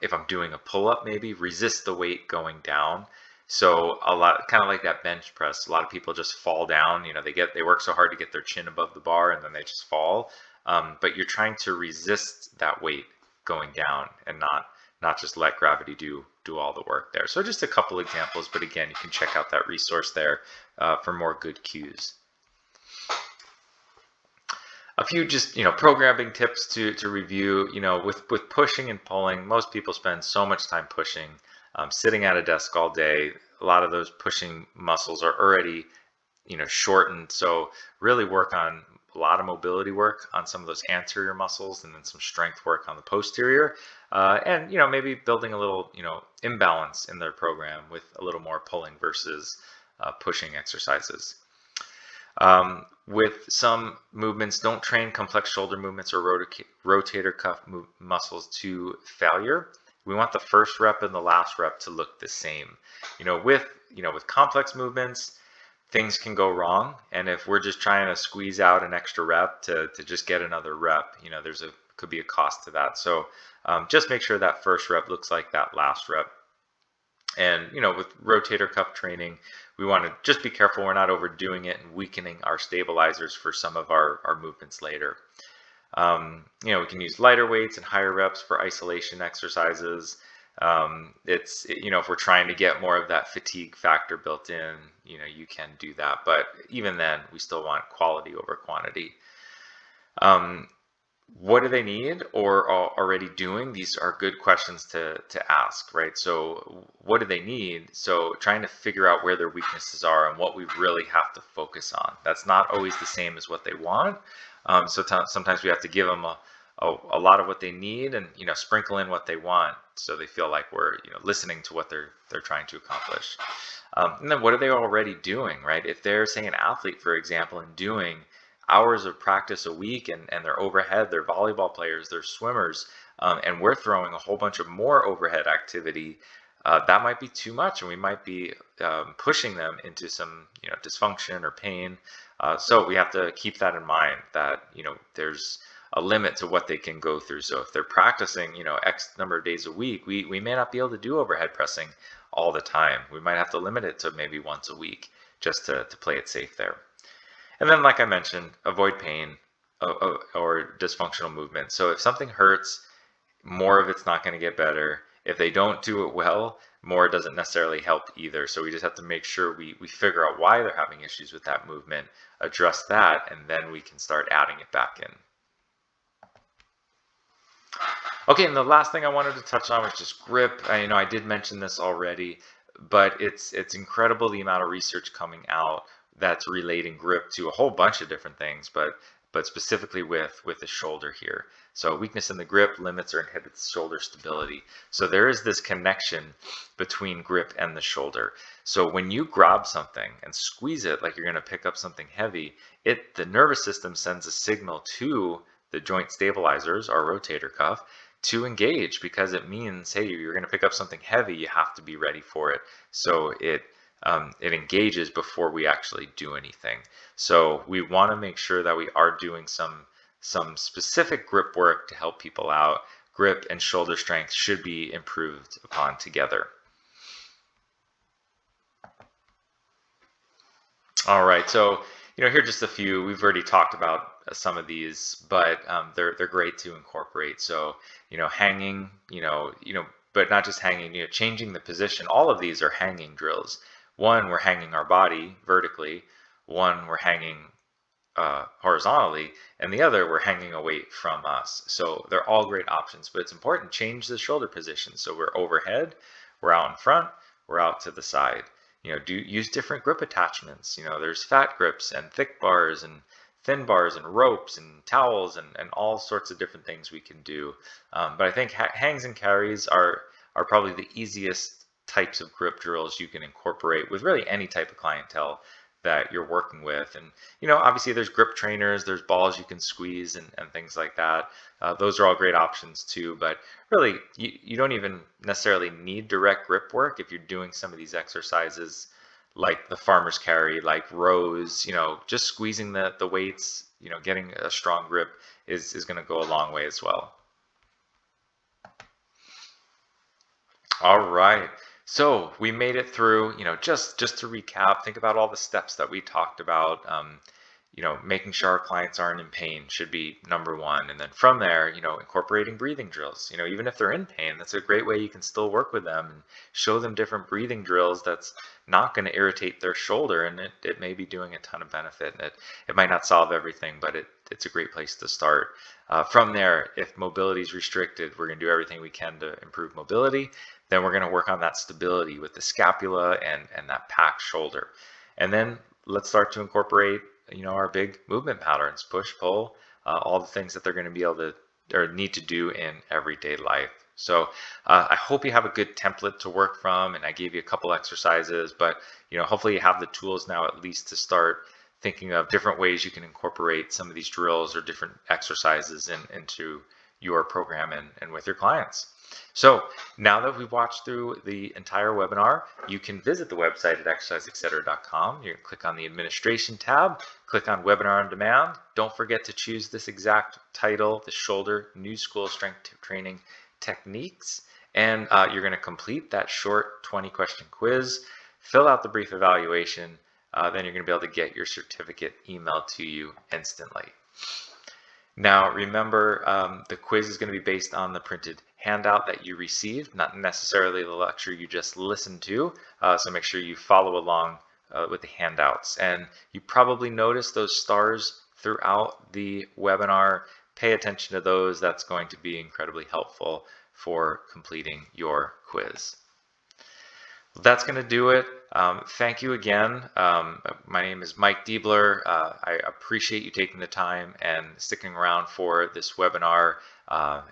Speaker 1: If I'm doing a pull-up, maybe resist the weight going down. So kind of like that bench press, a lot of people just fall down. They work so hard to get their chin above the bar and then they just fall. But you're trying to resist that weight going down and not just let gravity do all the work there. So just a couple examples, but again, you can check out that resource there for more good cues. A few just programming tips to review. With pushing and pulling, most people spend so much time pushing, sitting at a desk all day. A lot of those pushing muscles are already shortened, so really work on a lot of mobility work on some of those anterior muscles and then some strength work on the posterior, and maybe building a little imbalance in their program with a little more pulling versus pushing exercises. With some movements, don't train complex shoulder movements or rotator cuff muscles to failure. We want the first rep and the last rep to look the same. With complex movements, things can go wrong, and if we're just trying to squeeze out an extra rep to just get another rep, could be a cost to that. So just make sure that first rep looks like that last rep. And with rotator cuff training, we want to just be careful we're not overdoing it and weakening our stabilizers for some of our movements later. We can use lighter weights and higher reps for isolation exercises. If we're trying to get more of that fatigue factor built in, you can do that. But even then, we still want quality over quantity. What do they need or are already doing? These are good questions to ask, right? So what do they need? So trying to figure out where their weaknesses are and what we really have to focus on. That's not always the same as what they want. So sometimes we have to give them a lot of what they need and sprinkle in what they want so they feel like we're listening to what they're trying to accomplish. And then what are they already doing, right? If they're, say, an athlete, for example, and doing hours of practice a week and they're overhead, they're volleyball players, they're swimmers, and we're throwing a whole bunch of more overhead activity, that might be too much and we might be pushing them into some dysfunction or pain. So we have to keep that in mind that there's a limit to what they can go through. So if they're practicing X number of days a week, we may not be able to do overhead pressing all the time. We might have to limit it to maybe once a week just to play it safe there. And then, like I mentioned, avoid pain or dysfunctional movement. So if something hurts, more of it's not going to get better. If they don't do it well, more doesn't necessarily help either. So we just have to make sure we figure out why they're having issues with that movement, address that, and then we can start adding it back in. Okay, and the last thing I wanted to touch on was just grip. I did mention this already, but it's incredible the amount of research coming out that's relating grip to a whole bunch of different things, but specifically with the shoulder here. So weakness in the grip limits or inhibits shoulder stability. So there is this connection between grip and the shoulder. So when you grab something and squeeze it like you're going to pick up something heavy, the nervous system sends a signal to the joint stabilizers, our rotator cuff, to engage, because it means, hey, you're going to pick up something heavy, you have to be ready for it. So it engages before we actually do anything. So we want to make sure that we are doing some specific grip work to help people out. Grip and shoulder strength should be improved upon together. All right, so here are just a few. We've already talked about some of these, but they're great to incorporate. So hanging, but not just hanging. Changing the position. All of these are hanging drills. One, we're hanging our body vertically. One, we're hanging horizontally, and the other, we're hanging a weight from us. So they're all great options, but it's important. Change the shoulder position. So we're overhead, we're out in front, we're out to the side. Use different grip attachments. There's fat grips and thick bars and thin bars and ropes and towels and all sorts of different things we can do. But I think hangs and carries are probably the easiest types of grip drills you can incorporate with really any type of clientele that you're working with. And obviously there's grip trainers, there's balls you can squeeze and things like that. Those are all great options too, but really you don't even necessarily need direct grip work if you're doing some of these exercises like the farmer's carry, like rows. Just squeezing the weights, getting a strong grip is going to go a long way as well. All right. So we made it through, just to recap, think about all the steps that we talked about. Making sure our clients aren't in pain should be number one. And then from there, incorporating breathing drills. Even if they're in pain, that's a great way you can still work with them and show them different breathing drills that's not going to irritate their shoulder, and it may be doing a ton of benefit. And it might not solve everything, but it's a great place to start. From there, if mobility is restricted, we're going to do everything we can to improve mobility. Then we're going to work on that stability with the scapula and that packed shoulder. And then let's start to incorporate, our big movement patterns, push, pull, all the things that they're going to be able to or need to do in everyday life. So I hope you have a good template to work from, and I gave you a couple exercises, but hopefully you have the tools now at least to start thinking of different ways you can incorporate some of these drills or different exercises into your program and with your clients. So now that we've watched through the entire webinar, you can visit the website at exerciseetc. You can click on the administration tab, click on webinar on demand. Don't forget to choose this exact title, the shoulder new school strength training techniques. And you're going to complete that short 20-question quiz, fill out the brief evaluation, then you're going to be able to get your certificate emailed to you instantly. Now remember, the quiz is going to be based on the printed handout that you received, not necessarily the lecture you just listened to, so make sure you follow along with the handouts. And you probably noticed those stars throughout the webinar. Pay attention to those. That's going to be incredibly helpful for completing your quiz. That's going to do it. Thank you again. My name is Mike Diebler. I appreciate you taking the time and sticking around for this webinar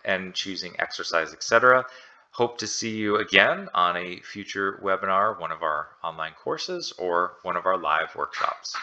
Speaker 1: and choosing Exercise Etc. Hope to see you again on a future webinar, one of our online courses, or one of our live workshops.